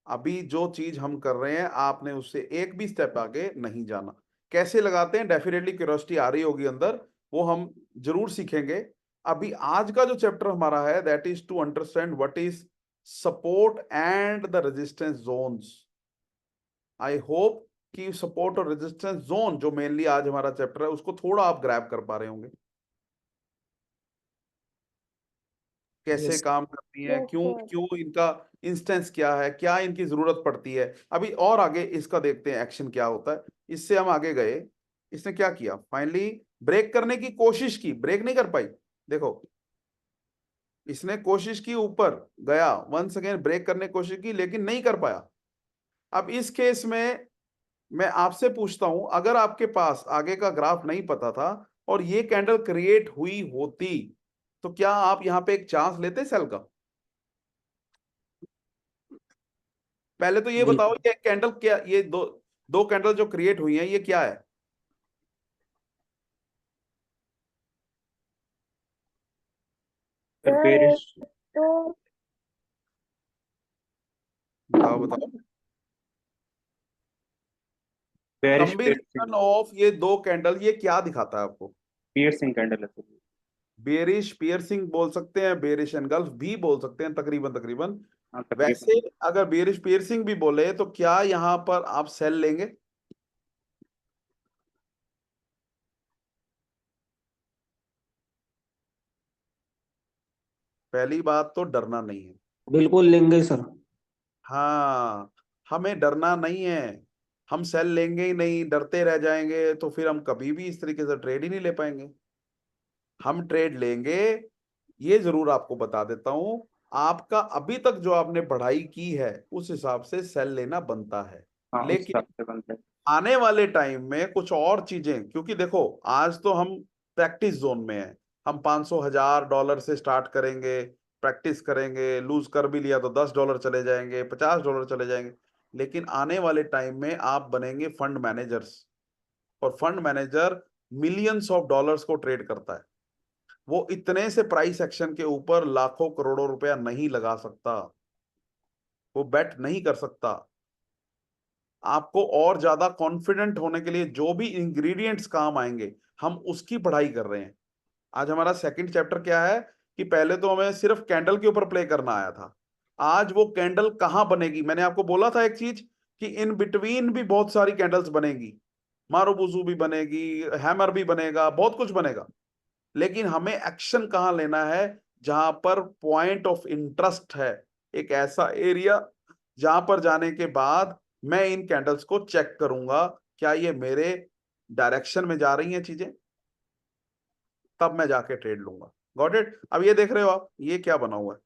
अभी जो चीज हम कर रहे हैं आपने उससे एक भी स्टेप आगे नहीं जाना। कैसे लगाते हैं डेफिनेटली क्यूरियोसिटी आ रही होगी अंदर, वो हम जरूर सीखेंगे। अभी आज का जो चैप्टर हमारा है that is to understand what is support and the resistance zones. I hope कि सपोर्ट और रेजिस्टेंस जोन जो मेनली आज हमारा चैप्टर है उसको थोड़ा आप ग्रैब कर पा रहे होंगे, कैसे यस काम करती है, यस क्यों सर। क्यों इनका इंस्टेंस क्या है, क्या इनकी जरूरत पड़ती है। अभी और आगे इसका देखते हैं एक्शन क्या होता है। इससे हम आगे गए, इसने क्या किया, फाइनली ब्रेक करने की कोशिश की, ब्रेक नहीं कर पाई। देखो इसने कोशिश की, ऊपर गया, वंस अगेन ब्रेक करने की कोशिश की लेकिन नहीं कर पाया। अब इस केस में मैं आपसे पूछता हूं, अगर आपके पास आगे का ग्राफ नहीं पता था और ये कैंडल क्रिएट हुई होती तो क्या आप यहां पे एक चांस लेते सेल का? पहले तो ये बताओ बिल्कुल ये कैंडल क्या, ये दो दो कैंडल जो क्रिएट हुई हैं ये क्या है? सर सर बेरिश, एक तो बताओ बताओ। बेरिश कॉम्बिनेशन ऑफ ये दो कैंडल ये क्या दिखाता है आपको? पियर्सिंग कैंडल है सर। बेरिश पियर्सिंग बोल सकते हैं, बेरिश एनगल्फ भी बोल सकते हैं, तकरीबन तकरीबन। हाँ वैसे तकरीबन। अगर बेरिश पियर्सिंग भी बोले तो क्या यहां पर आप सेल लेंगे? पहली बात तो डरना नहीं है। बिल्कुल लेंगे सर। हाँ, हमें डरना नहीं है। हम सेल लेंगे ही नहीं, डरते रह जाएंगे तो फिर हम कभी भी इस तरीके से ट्रेड ही नहीं ले पाएंगे। हम ट्रेड लेंगे, ये जरूर आपको बता देता हूं। आपका अभी तक जो आपने पढ़ाई की है उस हिसाब से सेल लेना बनता है, हाँ उस लेकिन हिसाब से बनता है। आने वाले टाइम में कुछ और चीजें, क्योंकि देखो आज तो हम प्रैक्टिस जोन में हैं। हम 500,000 डॉलर से स्टार्ट करेंगे, प्रैक्टिस करेंगे, लूज कर भी लिया तो $10 चले जाएंगे, $50 चले जाएंगे। लेकिन आने वाले टाइम में आप बनेंगे फंड मैनेजर्स, और fund manager millions of dollars को ट्रेड करता है। वो इतने से प्राइस एक्शन के ऊपर लाखों करोड़ों रुपया नहीं लगा सकता, वो बेट नहीं कर सकता। आपको और ज्यादा कॉन्फिडेंट होने के लिए जो भी इंग्रेडिएंट्स काम आएंगे हम उसकी पढ़ाई कर रहे हैं। आज हमारा सेकंड चैप्टर क्या है कि पहले तो हमें सिर्फ कैंडल के ऊपर प्ले करना आया था। आज वो कैंडल कहां बनेगी, मैंने आपको बोला था एक चीज कि इन बिटवीन भी बहुत सारी कैंडल्स बनेगी, मारूबुजू भी बनेगी, हैमर भी बनेगा, बहुत कुछ बनेगा। लेकिन हमें एक्शन कहां लेना है, जहां पर पॉइंट ऑफ इंटरेस्ट है, एक ऐसा एरिया जहां पर जाने के बाद मैं इन कैंडल्स को चेक करूंगा क्या ये मेरे डायरेक्शन में जा रही हैं चीजें, तब मैं जाके ट्रेड लूंगा। Got it? अब ये देख रहे हो आप, ये क्या बना हुआ है,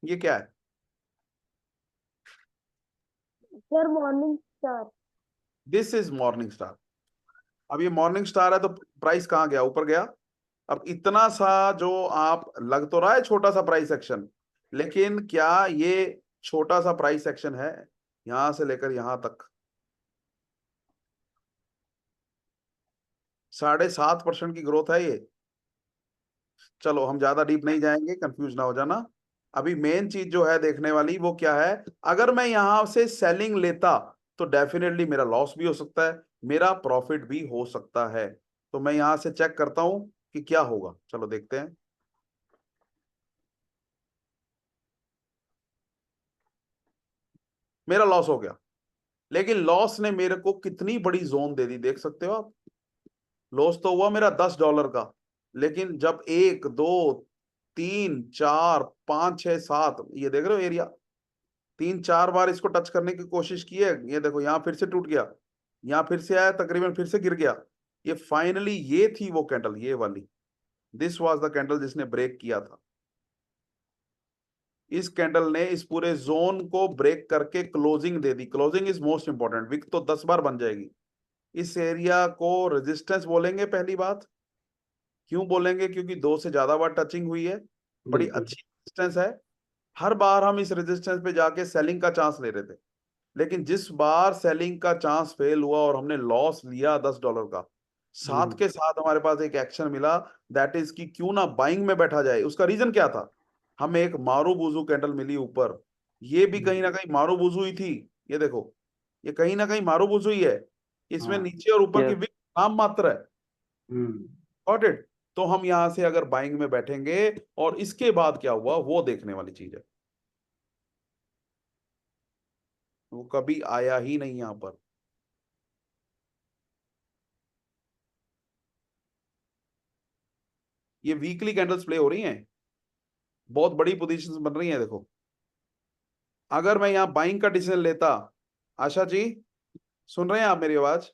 ये क्या है? Sir morning star. This is morning star. अब ये मॉर्निंग स्टार है तो प्राइस कहाँ गया? ऊपर गया। अब इतना सा जो आप लग तो रहा है छोटा सा प्राइस एक्शन, लेकिन क्या ये छोटा सा प्राइस एक्शन है? यहां से लेकर यहां तक 7.5% की ग्रोथ है ये। चलो हम ज्यादा डीप नहीं जाएंगे, कंफ्यूज ना हो जाना। अभी मेन चीज जो है देखने वाली वो क्या है, अगर मैं यहां से सेलिंग लेता तो डेफिनेटली मेरा लॉस भी हो सकता है, मेरा प्रॉफिट भी हो सकता है। तो मैं यहां से चेक करता हूं कि क्या होगा। चलो देखते हैं। मेरा लॉस हो गया, लेकिन लॉस ने मेरे को कितनी बड़ी जोन दे दी, देख सकते हो आप। लॉस तो हुआ मेरा $10 का, लेकिन जब 1 2 3 4 5 6 7, ये देख रहे हो एरिया, 3 4 बार इसको टच करने की कोशिश की है। ये देखो यहाँ फिर से टूट गया, यहाँ फिर से आया, तकरीबन फिर से गिर गया। ये फाइनली ये थी वो कैंडल, ये वाली, दिस वाज द कैंडल जिसने ब्रेक किया था। इस कैंडल ने इस पूरे जोन को ब्रेक करके क्लोजिंग दे दी। Closing is most important. Wick तो 10 बार बन जाएगी। इस एरिया को रेजिस्टेंस बोलेंगे। पहली बात क्यों बोलेंगे? क्योंकि 2 से ज्यादा बार टचिंग हुई है, बड़ी बिल्कुल। अच्छी रेजिस्टेंस है। हर बार हम इस रेजिस्टेंस पे जाके सेलिंग का चांस ले रहे थे, लेकिन जिस बार सेलिंग का चांस फेल हुआ और हमने लॉस लिया $10 का, साथ के साथ हमारे पास एक एक्शन मिला, दैट इज कि क्यों ना बाइंग में बैठा जाए। उसका रीजन क्या था? हमें एक मारूबुजू कैंडल मिली ऊपर, ये भी कहीं ना कहीं मारूबुजू ही थी। ये देखो, ये कहीं ना कहीं मारूबुजू ही है। इसमें हाँ। नीचे और ऊपर की यस। विक नाम मात्र है। हम्म। Got it? तो हम यहां से अगर बाइंग में बैठेंगे और इसके बाद क्या हुआ वो देखने वाली चीज है। वो कभी आया ही नहीं यहां पर। ये वीकली कैंडल्स प्ले हो रही हैं, बहुत बड़ी पोजीशंस बन रही हैं। देखो, अगर मैं यहाँ बाइंग का डिसीजन लेता, आशा जी सुन रहे हैं आप मेरी आवाज?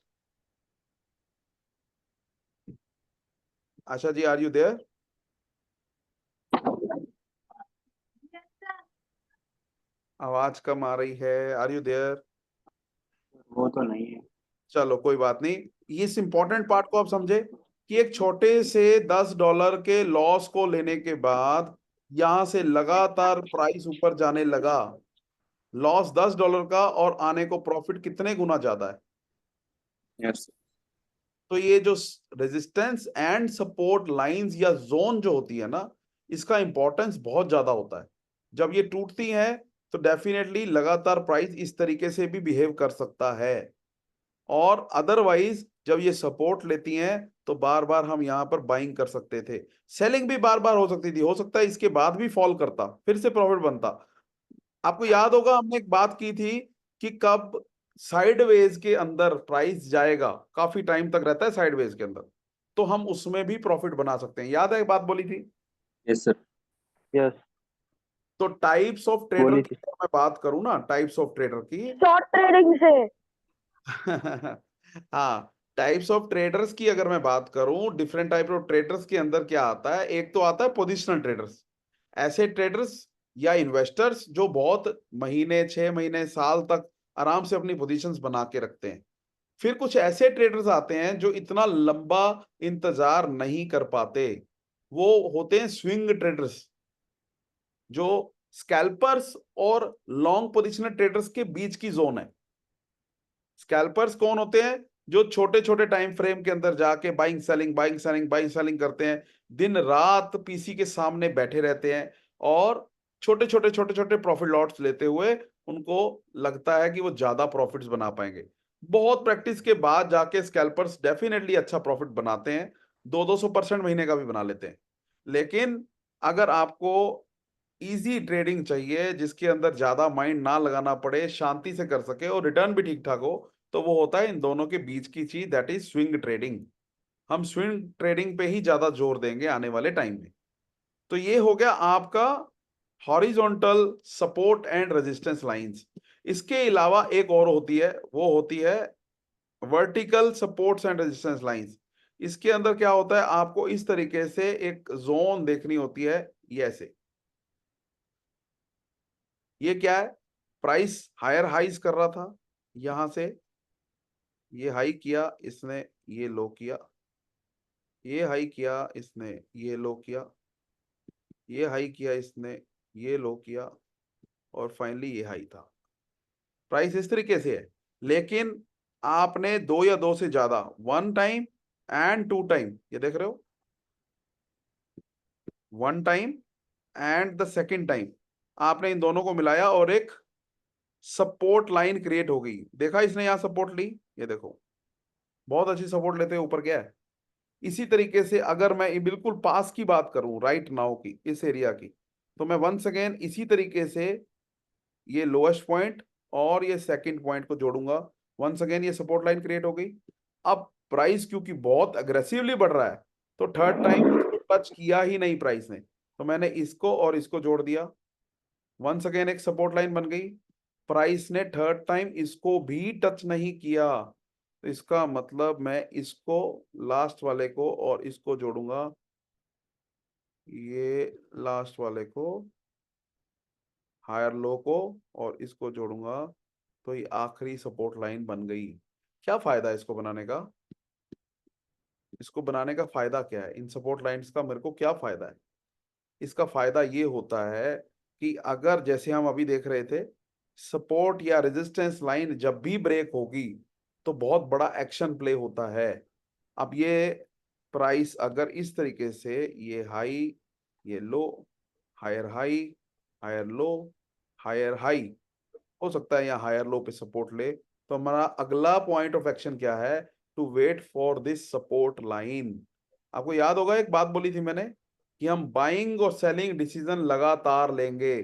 Asha ji, are you there? आवाज कम आ रही है, आर यू देयर? वो तो नहीं है। चलो कोई बात नहीं। इस इंपॉर्टेंट पार्ट को आप समझे कि एक छोटे से $10 के लॉस को लेने के बाद यहां से लगातार प्राइस ऊपर जाने लगा। लॉस $10 का और आने को प्रॉफिट कितने गुना ज्यादा है। यस। तो ये जो रेजिस्टेंस एंड सपोर्ट लाइंस या जोन जो होती है ना, इसका इंपॉर्टेंस बहुत ज्यादा होता है। जब ये टूटती है तो डेफिनेटली लगातार प्राइस इस तरीके से भी बिहेव कर सकता है, और अदरवाइज जब ये सपोर्ट लेती हैं तो बार बार हम यहां पर बाइंग कर सकते थे। सेलिंग भी बार बार हो सकती थी, हो सकता है इसके बाद भी फॉल करता, फिर से प्रॉफिट बनता। आपको याद होगा हमने एक बात की थी कि कब साइडवेज के अंदर प्राइस जाएगा, काफी टाइम तक रहता है साइडवेज के अंदर, तो हम उसमें भी प्रॉफिट बना सकते हैं। याद है एक बात बोली थी? Yes sir. यस। तो टाइप्स ऑफ ट्रेडर बोली की थी। अगर मैं बात करूं ना, टाइप्स ऑफ ट्रेडर की शॉर्ट ट्रेडिंग से। हाँ, टाइप्स ऑफ ट्रेडर्स की अगर मैं बात करूं, डिफरेंट टाइप ऑफ ट्रेडर्स के अंदर क्या आता है? एक तो आता है पोजिशनल ट्रेडर्स, ऐसे ट्रेडर्स या इन्वेस्टर्स जो बहुत महीने 6 महीने साल तक आराम से अपनी पोजीशंस बना के रखते हैं। फिर कुछ ऐसे ट्रेडर्स आते हैं जो इतना लंबा इंतजार नहीं कर पाते, वो होते हैं स्विंग ट्रेडर्स, जो स्कैल्पर्स और लॉन्ग पोजिशनल ट्रेडर्स के बीच की जोन है। स्कैल्पर्स कौन होते हैं? जो छोटे छोटे टाइम फ्रेम के अंदर जाके buying selling buying selling buying selling करते हैं, दिन रात पीसी के सामने बैठे रहते हैं और छोटे छोटे प्रॉफिट लॉट्स लेते हुए उनको लगता है कि वो ज्यादा प्रॉफिट्स बना पाएंगे। बहुत प्रैक्टिस के बाद जाके स्कैल्पर्स डेफिनेटली अच्छा प्रॉफिट बनाते हैं, 200% महीने का भी बना लेते हैं। लेकिन अगर आपको इजी ट्रेडिंग चाहिए जिसके अंदर ज्यादा माइंड ना लगाना पड़े, शांति से कर सके और रिटर्न भी ठीक ठाक हो, तो वो होता है इन दोनों के बीच की चीज, दैट इज स्विंग ट्रेडिंग। हम स्विंग ट्रेडिंग पे ही ज्यादा जोर देंगे आने वाले टाइम में। तो ये हो गया आपका horizontal support and resistance lines. इसके अलावा एक और होती है, वो होती है vertical supports and resistance lines. इसके अंदर क्या होता है, आपको इस तरीके से एक जोन देखनी होती है, ये ऐसे। ये क्या है, प्राइस हायर हाइज कर रहा था, यहां से ये हाई किया इसने, ये लो किया, ये हाई किया इसने, ये लो किया, ये हाई किया इसने, ये लो किया, और फाइनली ये हाई था। प्राइस इस तरीके से है, लेकिन आपने दो या दो से ज्यादा, 1 टाइम एंड 2 टाइम, ये देख रहे हो, 1 time and the second time, आपने इन दोनों को मिलाया और एक सपोर्ट लाइन क्रिएट हो गई। देखा इसने यहां सपोर्ट ली, ये देखो बहुत अच्छी सपोर्ट लेते हैं, ऊपर क्या है। इसी तरीके से अगर मैं बिल्कुल पास की बात करूं, राइट नाउ की, इस एरिया की, तो मैं वंस अगेन इसी तरीके से ये लोएस्ट पॉइंट और ये सेकंड पॉइंट को जोड़ूंगा, वंस अगेन ये सपोर्ट लाइन क्रिएट हो गई। अब प्राइस क्योंकि बहुत अग्रेसिवली बढ़ रहा है, तो थर्ड टाइम इसको टच किया ही नहीं प्राइस ने, तो मैंने इसको और इसको जोड़ दिया, वंस अगेन एक सपोर्ट लाइन बन गई। प्राइस ने थर्ड टाइम इसको भी टच नहीं किया, तो इसका मतलब मैं इसको, लास्ट वाले को और इसको जोड़ूंगा, ये लास्ट वाले को, हायर लो को और इसको जोड़ूंगा, तो ये आखिरी सपोर्ट लाइन बन गई। क्या फायदा है इसको बनाने का, इसको बनाने का फायदा क्या है, इन सपोर्ट लाइंस का मेरे को क्या फायदा है। इसका फायदा ये होता है कि अगर जैसे हम अभी देख रहे थे, सपोर्ट या रेजिस्टेंस लाइन जब भी ब्रेक होगी तो बहुत बड़ा एक्शन प्ले होता है। अब ये प्राइस अगर इस तरीके से, ये हाई, ये low, higher high, higher low, higher high, हो सकता है यहाँ हायर लो पे सपोर्ट ले, तो हमारा अगला पॉइंट ऑफ एक्शन क्या है, to wait for this support line. आपको याद होगा एक बात बोली थी मैंने कि हम बाइंग और सेलिंग डिसीजन लगातार लेंगे,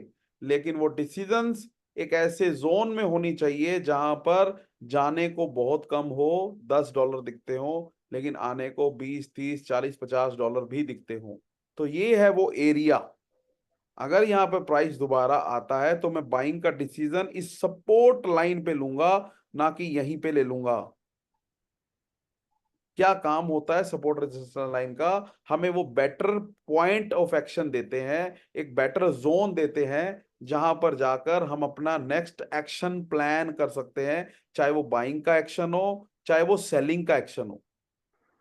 लेकिन वो डिसीजंस एक ऐसे जोन में होनी चाहिए जहां पर जाने को बहुत कम हो, $10 दिखते हो, लेकिन आने को 20, 30, 40, $50 भी दिखते हो। तो ये है वो एरिया। अगर यहाँ पे प्राइस दोबारा आता है तो मैं बाइंग का डिसीजन इस सपोर्ट लाइन पे लूंगा, ना कि यहीं पे ले लूंगा। क्या काम होता है सपोर्ट रेजिस्टेंस लाइन का, हमें वो बेटर पॉइंट ऑफ एक्शन देते हैं, एक बेटर जोन देते हैं, जहां पर जाकर हम अपना नेक्स्ट एक्शन प्लान कर सकते हैं, चाहे वो बाइंग का एक्शन हो, चाहे वो सेलिंग का एक्शन हो,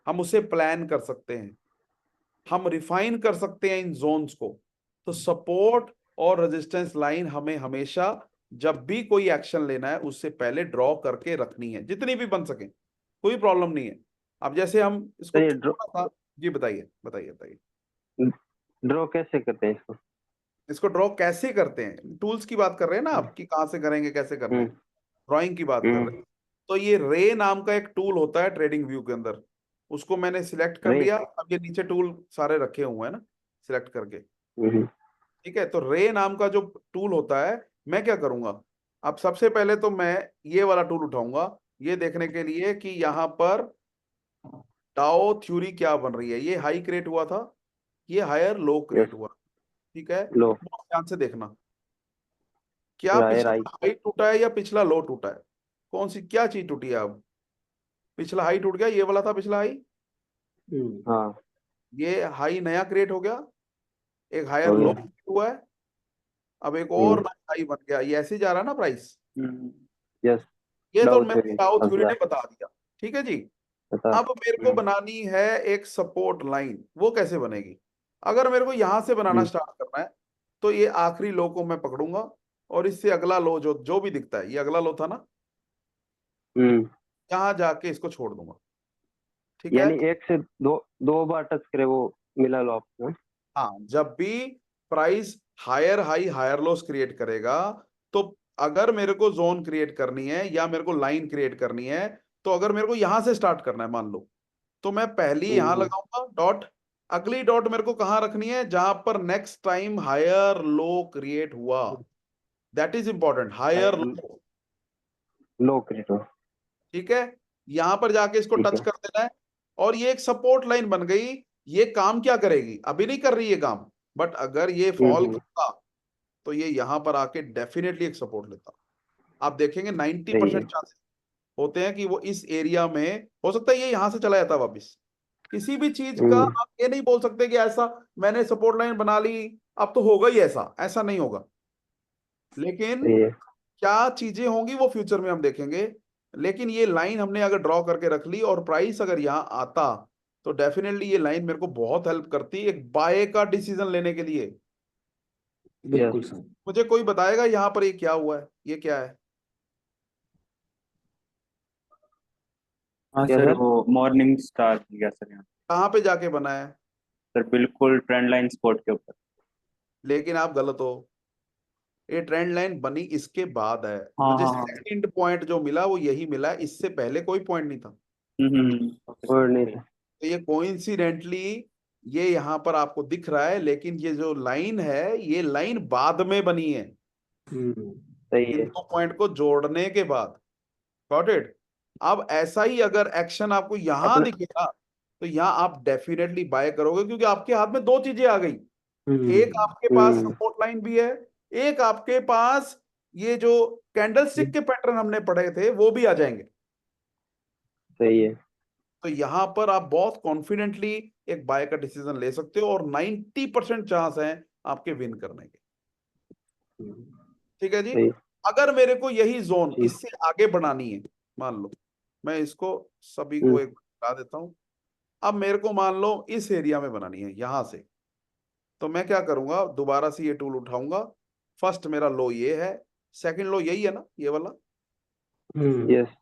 हम उसे प्लान कर सकते हैं, हम रिफाइन कर सकते हैं इन जोन्स को। तो सपोर्ट और रेजिस्टेंस लाइन हमें हमेशा जब भी कोई एक्शन लेना है उससे पहले ड्रॉ करके रखनी है, जितनी भी बन सके, कोई प्रॉब्लम नहीं है। अब जैसे हम इसको तो ये थोड़ा सा, जी बताइए बताइए बताइए। ड्रॉ कैसे करते हैं इसको? इसको ड्रॉ कैसे करते हैं, टूल्स की बात कर रहे हैं ना आप, कि कहाँ से करेंगे, कैसे करना है, हम्म ड्राइंग की बात कर रहे हैं। तो ये रे नाम का एक टूल होता है ट्रेडिंग व्यू के अंदर, उसको मैंने सिलेक्ट कर रे लिया। अब ये नीचे टूल सारे रखे हुए हैं ना, सिलेक्ट करके, ठीक है। तो रे नाम का जो टूल होता है, मैं क्या करूंगा, अब सबसे पहले तो मैं ये वाला टूल उठाऊंगा, ये देखने के लिए कि यहाँ पर डाओ थ्योरी क्या बन रही है। ये हाई क्रिएट हुआ था, ये हायर लो क्रिएट हुआ, ठीक है। लो बहुत ध्यान से देखना, क्या हायर पिछला हाई हाई टूटा है या पिछला लो टूटा है, कौन सी क्या चीज टूटी है। अब पिछला हाई टूट गया, ये वाला था पिछला हाई, हाँ ये हाई नया क्रिएट हो गया, एक हायर हो लो गया हुआ है, अब एक और नया हाई बन गया, ये ऐसे ही जा रहा है ना प्राइस। यस ये तो डाउ मैं थ्योरी डाउ थ्योरी ने बता दिया, ठीक है जी। बता अब मेरे को बनानी है एक सपोर्ट लाइन, वो कैसे बनेगी, अगर मेरे को यहां से बनाना स्टार्ट करना है, तो ये आखिरी लो को मैं पकड़ूंगा और इससे अगला लो जो जो भी दिखता है, ये अगला लो था ना, यहाँ जाके इसको छोड़ दूंगा, ठीक है। यानी एक से दो बार टच करे वो मिला लो आपको। हाँ, जब भी price higher high higher lows create करेगा, तो अगर मेरे को जोन क्रिएट करनी है या मेरे को लाइन क्रिएट करनी है, तो अगर मेरे को यहां से स्टार्ट करना है मान लो, तो मैं पहली यहां लगाऊंगा डॉट, अगली डॉट मेरे को कहां रखनी है, जहां पर next time higher low create हुआ, that is important, higher low, low create ठीक है। यहां पर जाके इसको ठीक टच है कर देना है, और ये एक सपोर्ट लाइन बन गई। ये काम क्या करेगी, अभी नहीं कर रही है काम, बट अगर ये फॉल किया तो ये यहाँ पर आके डेफिनेटली एक सपोर्ट लेता। आप देखेंगे 90% चांसेस होते हैं कि वो इस एरिया में, हो सकता है ये यहाँ से चला जाता वापिस। किसी भी चीज का आप ये नहीं बोल सकते कि ऐसा मैंने सपोर्ट लाइन बना ली अब तो होगा ही ऐसा नहीं होगा। लेकिन क्या चीजें होंगी वो फ्यूचर में हम देखेंगे। लेकिन ये लाइन हमने अगर ड्रॉ करके रख ली और प्राइस अगर यहाँ आता तो डेफिनेटली ये लाइन मेरे को बहुत हेल्प करती एक बाय का डिसीजन लेने के लिए। बिल्कुल सर। मुझे कोई बताएगा यहाँ पर ये क्या हुआ है, ये क्या है? हाँ क्या सर, सर? वो मॉर्निंग स्टार किया सर यहाँ। कहाँ पे जाके बना है? सर बिल्कुल ट्रेंड लाइन स्पॉट के ऊपर। लेकिन आप गलत हो, ये ट्रेंड लाइन बनी इसके बाद है। हाँ मुझे हाँ हाँ। सेकंड पॉइंट जो मिला वो यही मिला, इससे पहले कोई पॉइंट नहीं था। और नहीं था। तो ये कोइंसिडेंटली ये यहाँ पर आपको दिख रहा है, लेकिन ये जो लाइन है ये लाइन बाद में बनी है, सही इन है। दो पॉइंट को जोड़ने के बाद। Got it? अब ऐसा ही अगर एक्शन आपको यहाँ दिखेगा तो यहाँ आप डेफिनेटली बाय करोगे, क्योंकि आपके हाथ में दो चीजें आ गई। एक आपके पास सपोर्ट लाइन भी है, एक आपके पास ये जो कैंडलस्टिक के पैटर्न हमने पढ़े थे वो भी आ जाएंगे। सही है। तो यहां पर आप बहुत कॉन्फिडेंटली एक बाय का डिसीजन ले सकते हो और 90% चांस है आपके विन करने के। ठीक है जी। सही। अगर मेरे को यही जोन जी। इससे आगे बढ़ानी है, मान लो मैं इसको सभी को एक बता देता हूं। अब मेरे को मान लो इस एरिया में बनानी है यहां से, तो मैं क्या करूंगा, दोबारा से ये टूल उठाऊंगा। फर्स्ट मेरा लो ये है, सेकंड लो यही है ना, ये वाला। यस।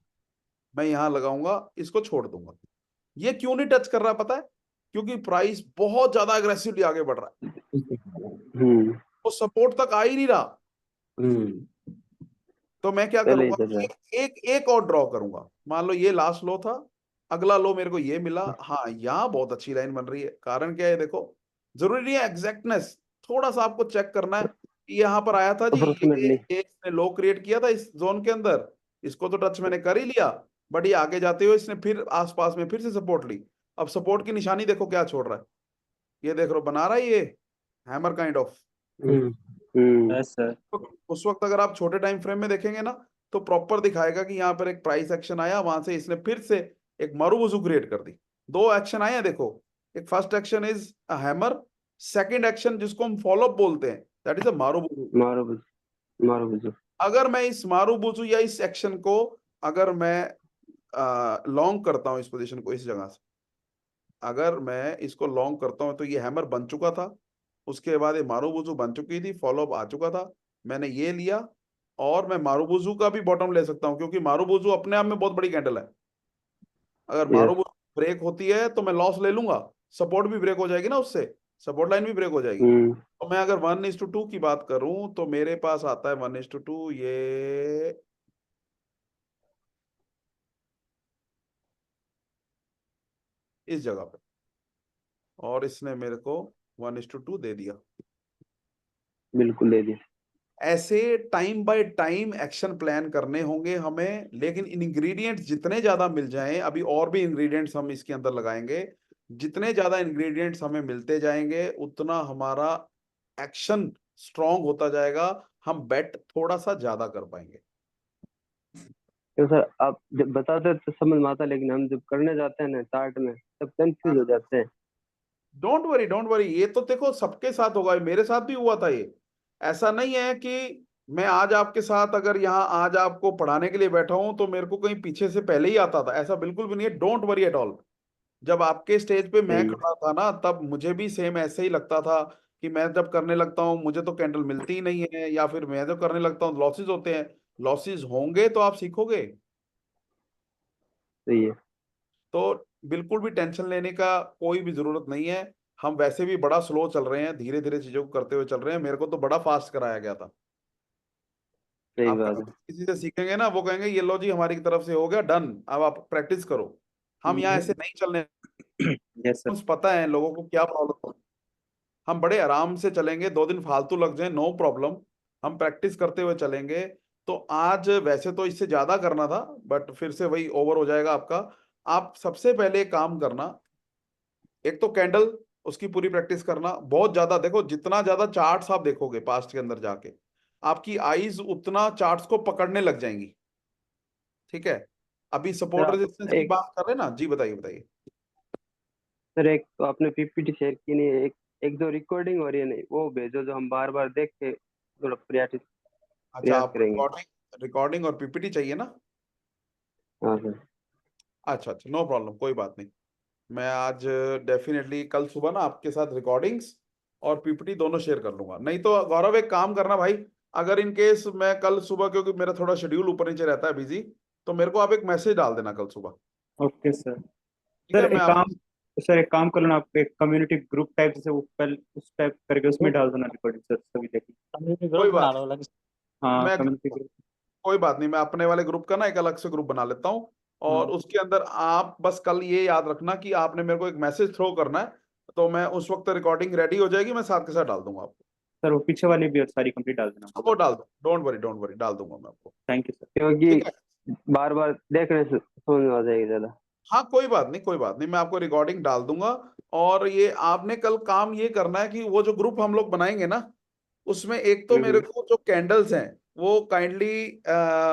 मैं यहां लगाऊंगा, इसको छोड़ दूंगा। ये क्यों नहीं टच कर रहा पता है? क्योंकि प्राइस बहुत ज्यादा अग्रेसिवली आगे बढ़ रहा है, वो सपोर्ट तक आ ही नहीं रहा। तो मैं क्या चले करूंगा, इधर। एक और ड्रॉ करूंगा। मान लो ये लास्ट लो था, अगला लो मेरे को ये मिला। हाँ, यहाँ बहुत अच्छी लाइन बन रही है। कारण क्या है देखो, जरूरी नहीं है एग्जैक्टनेस, थोड़ा सा आपको चेक करना है। यहाँ पर आया था जी, अप्रोक्सीमेटली। ये इसने लो क्रिएट किया था इस जोन के अंदर, इसको तो टच मैंने कर ही लिया, बट ये आगे जाते हुए इसने फिर आसपास में फिर से सपोर्ट ली। अब सपोर्ट की निशानी देखो क्या छोड़ रहा है, ये देख लो बना रहा है ये hammer kind of. Yes sir. उस वक्त अगर आप छोटे टाइम फ्रेम में देखेंगे ना तो प्रॉपर दिखाएगा कि यहाँ पर एक प्राइस एक्शन आया, वहां से इसने फिर से एक मारूबुजू क्रिएट कर दी। दो एक्शन आए हैं देखो, एक first action is a hammer, second action जिसको हम फॉलो अप बोलते हैं that is a marubozu. Marubozu. अगर मैं इस मारूबुजू या इस एक्शन को अगर मैं लॉन्ग करता हूं, इस पोजीशन को इस जगह से अगर मैं इसको लॉन्ग करता हूं तो ये हैमर बन चुका था, उसके बाद ये मारूबुजू बन चुकी थी, फॉलो अप आ चुका था, मैंने ये लिया और मैं मारूबुजू का भी बॉटम ले सकता हूं, क्योंकि मारूबुजू अपने आप में बहुत बड़ी कैंडल है। अगर मारूबुजू ब्रेक होती है तो मैं लॉस ले लूंगा, सपोर्ट भी ब्रेक हो जाएगी ना, उससे सपोर्ट लाइन भी ब्रेक हो जाएगी। तो मैं अगर 1:2 की बात करूं तो मेरे पास आता है 1:2 ये इस जगह पे, और इसने मेरे को 1:2 दे दिया। बिल्कुल दे दिया। ऐसे time by time action plan करने होंगे हमें, लेकिन इंग्रेडिएंट्स जितने ज्यादा मिल जाएं, अभी और भी इंग्रेडिएंट्स हम इसके अंदर लगाएंगे, जितने ज्यादा इंग्रेडिएंट्स हमें मिलते जाएंगे उतना हमारा एक्शन स्ट्रांग होता जाएगा, हम बेट थोड़ा सा ज्यादा कर पाएंगे। तो सर आप जब बताते तो समझ में आता, लेकिन हम जब करने जाते हैं ना चार्ट में तब कंफ्यूज हो जाते हैं। डोंट वरी, ये तो देखो सबके साथ होगा, मेरे साथ भी हुआ था ये। ऐसा नहीं है कि मैं आज आपके साथ अगर यहाँ आज आपको पढ़ाने के लिए बैठा हूं तो मेरे को कहीं पीछे से पहले ही आता था, ऐसा बिल्कुल भी नहीं है। Don't worry at all. जब आपके स्टेज पे मैं खड़ा था ना तब मुझे भी सेम ऐसे ही लगता था कि मैं जब करने लगता हूँ मुझे तो कैंडल मिलती ही नहीं है, या फिर मैं जब करने लगता हूँ लॉसेस होते हैं। लॉसेस होंगे तो आप सीखोगे। सही है। तो बिल्कुल भी टेंशन लेने का कोई भी जरूरत नहीं है। हम वैसे भी बड़ा स्लो चल रहे हैं, धीरे धीरे चीजों को करते हुए चल रहे हैं। मेरे को तो बड़ा फास्ट कराया गया था। सही आप बात है। किसी से सीखेंगे ना, वो कहेंगे ये लो जी हमारी तरफ से हो गया डन, अब आप प्रैक्टिस करो। हम यहाँ ऐसे नहीं चलने, यस सर। पता है लोगों को क्या प्रॉब्लम। हम बड़े आराम से चलेंगे, 2 दिन फालतू लग जाए नो प्रॉब्लम, हम प्रैक्टिस करते हुए चलेंगे। तो आज वैसे तो इससे ज्यादा करना था बट फिर से वही ओवर हो जाएगा आपका। आप सबसे पहले एक काम करना, एक तो कैंडल उसकी पूरी प्रैक्टिस करना। बहुत ज्यादा देखो, जितना ज्यादा चार्ट्स आप देखोगे पास्ट के अंदर जाके, आपकी आईज उतना चार्ट्स को पकड़ने लग जाएंगी। ठीक है, अभी सर सपोर्ट आप रेजिस्टेंस की एक बात कर रहे हैं ना जी, बताइए बताइए। सर एक तो आपने पीपीटी शेयर की नहीं है, एक एक जो रिकॉर्डिंग हो रही है नहीं वो भेजो, जो हम बार बार देख के थोड़ा प्रयास अच्छा, प्रयास आप करेंगे। रिकॉर्डिंग और पीपीटी चाहिए ना? हाँ सर। अच्छा अच्छा, नो प्रॉब्लम, कोई बात नहीं। मैं आज डेफिनेटली कल सुबह ना आपके साथ रिकॉर्डिंग्स और पीपीटी दोनों शेयर कर लूंगा। नहीं तो गौरव एक काम करना भाई, अगर इन केस मैं कल सुबह, क्योंकि मेरा थोड़ा शेड्यूल ऊपर नीचे रहता है बिजी, तो मेरे को आप एक मैसेज डाल देना कल सुबह। Okay sir. ठीक सर है, मैं एक आप काम सर एक काम कर लो ना, आप एक कम्युनिटी ग्रुप टाइप जैसे वो पहले उस टाइप करके उसमें डाल दो ना रिकॉर्डिंग, सर सभी देखें। कम्युनिटी कोई ग्रुप बना बात लो अलग से। हाँ मैं कम्युनिटी ग्रुप। कोई बात नहीं, मैं अपने वाले ग्रुप का ना एक अलग से ग्रुप बना लेता हूँ। और हाँ उसके अंदर आप बस कल ये याद रखना कि आपने मेरे को एक मैसेज थ्रो करना है, तो मैं उस वक्त रिकॉर्डिंग रेडी हो जाएगी, मैं साथ के साथ डाल दूंगा आपको। सर, वो पीछे वाली भी सारी कंप्लीट डाल देना। वो डाल दो, डोंट वरी डाल दूंगा मैं आपको। Thank you sir. क्योंकि ठीक है, बार बार देखने से समझ में आ जाएगी ज्यादा। हाँ कोई बात नहीं, कोई बात नहीं, मैं आपको रिकॉर्डिंग डाल दूंगा। और ये आपने कल काम ये करना है कि वो जो ग्रुप हम लोग बनाएंगे ना, उसमें एक तो मेरे हम्म। को जो कैंडल्स हैं वो काइंडली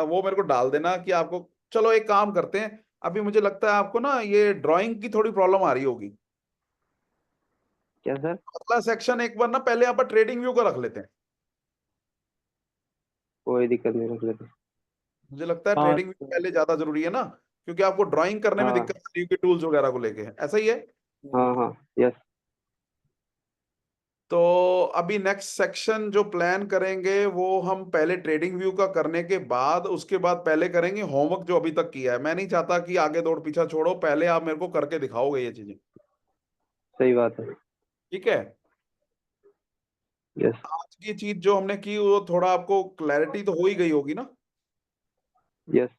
वो मेरे को डाल देना कि आपको। चलो एक काम करते हैं, अभी मुझे लगता है आपको ना ये ड्राइंग की थोड़ी प्रॉब्लम आ रही होगी। क्या सर? अगला सेक्शन एक बार ना पहले यहाँ पर ट्रेडिंग व्यू का रख लेते हैं। कोई दिक्कत नहीं, रख लेते। मुझे लगता है हाँ ट्रेडिंग व्यू पहले ज्यादा जरूरी है ना, क्योंकि आपको ड्राइंग करने में हाँ दिक्कत आ रही है टूल्स वगैरह को लेके, ऐसा ही है। हाँ हाँ। यस। तो अभी नेक्स्ट सेक्शन जो प्लान करेंगे वो हम पहले ट्रेडिंग व्यू का करने के बाद, उसके बाद पहले करेंगे होमवर्क जो अभी तक किया है। मैं नहीं चाहता कि आगे दौड़ पीछा छोड़ो, पहले आप मेरे को करके दिखाओगे ये चीजें। सही बात है। ठीक है, यस। आज की चीज जो हमने की वो थोड़ा आपको क्लैरिटी तो हो ही गई होगी ना। यस।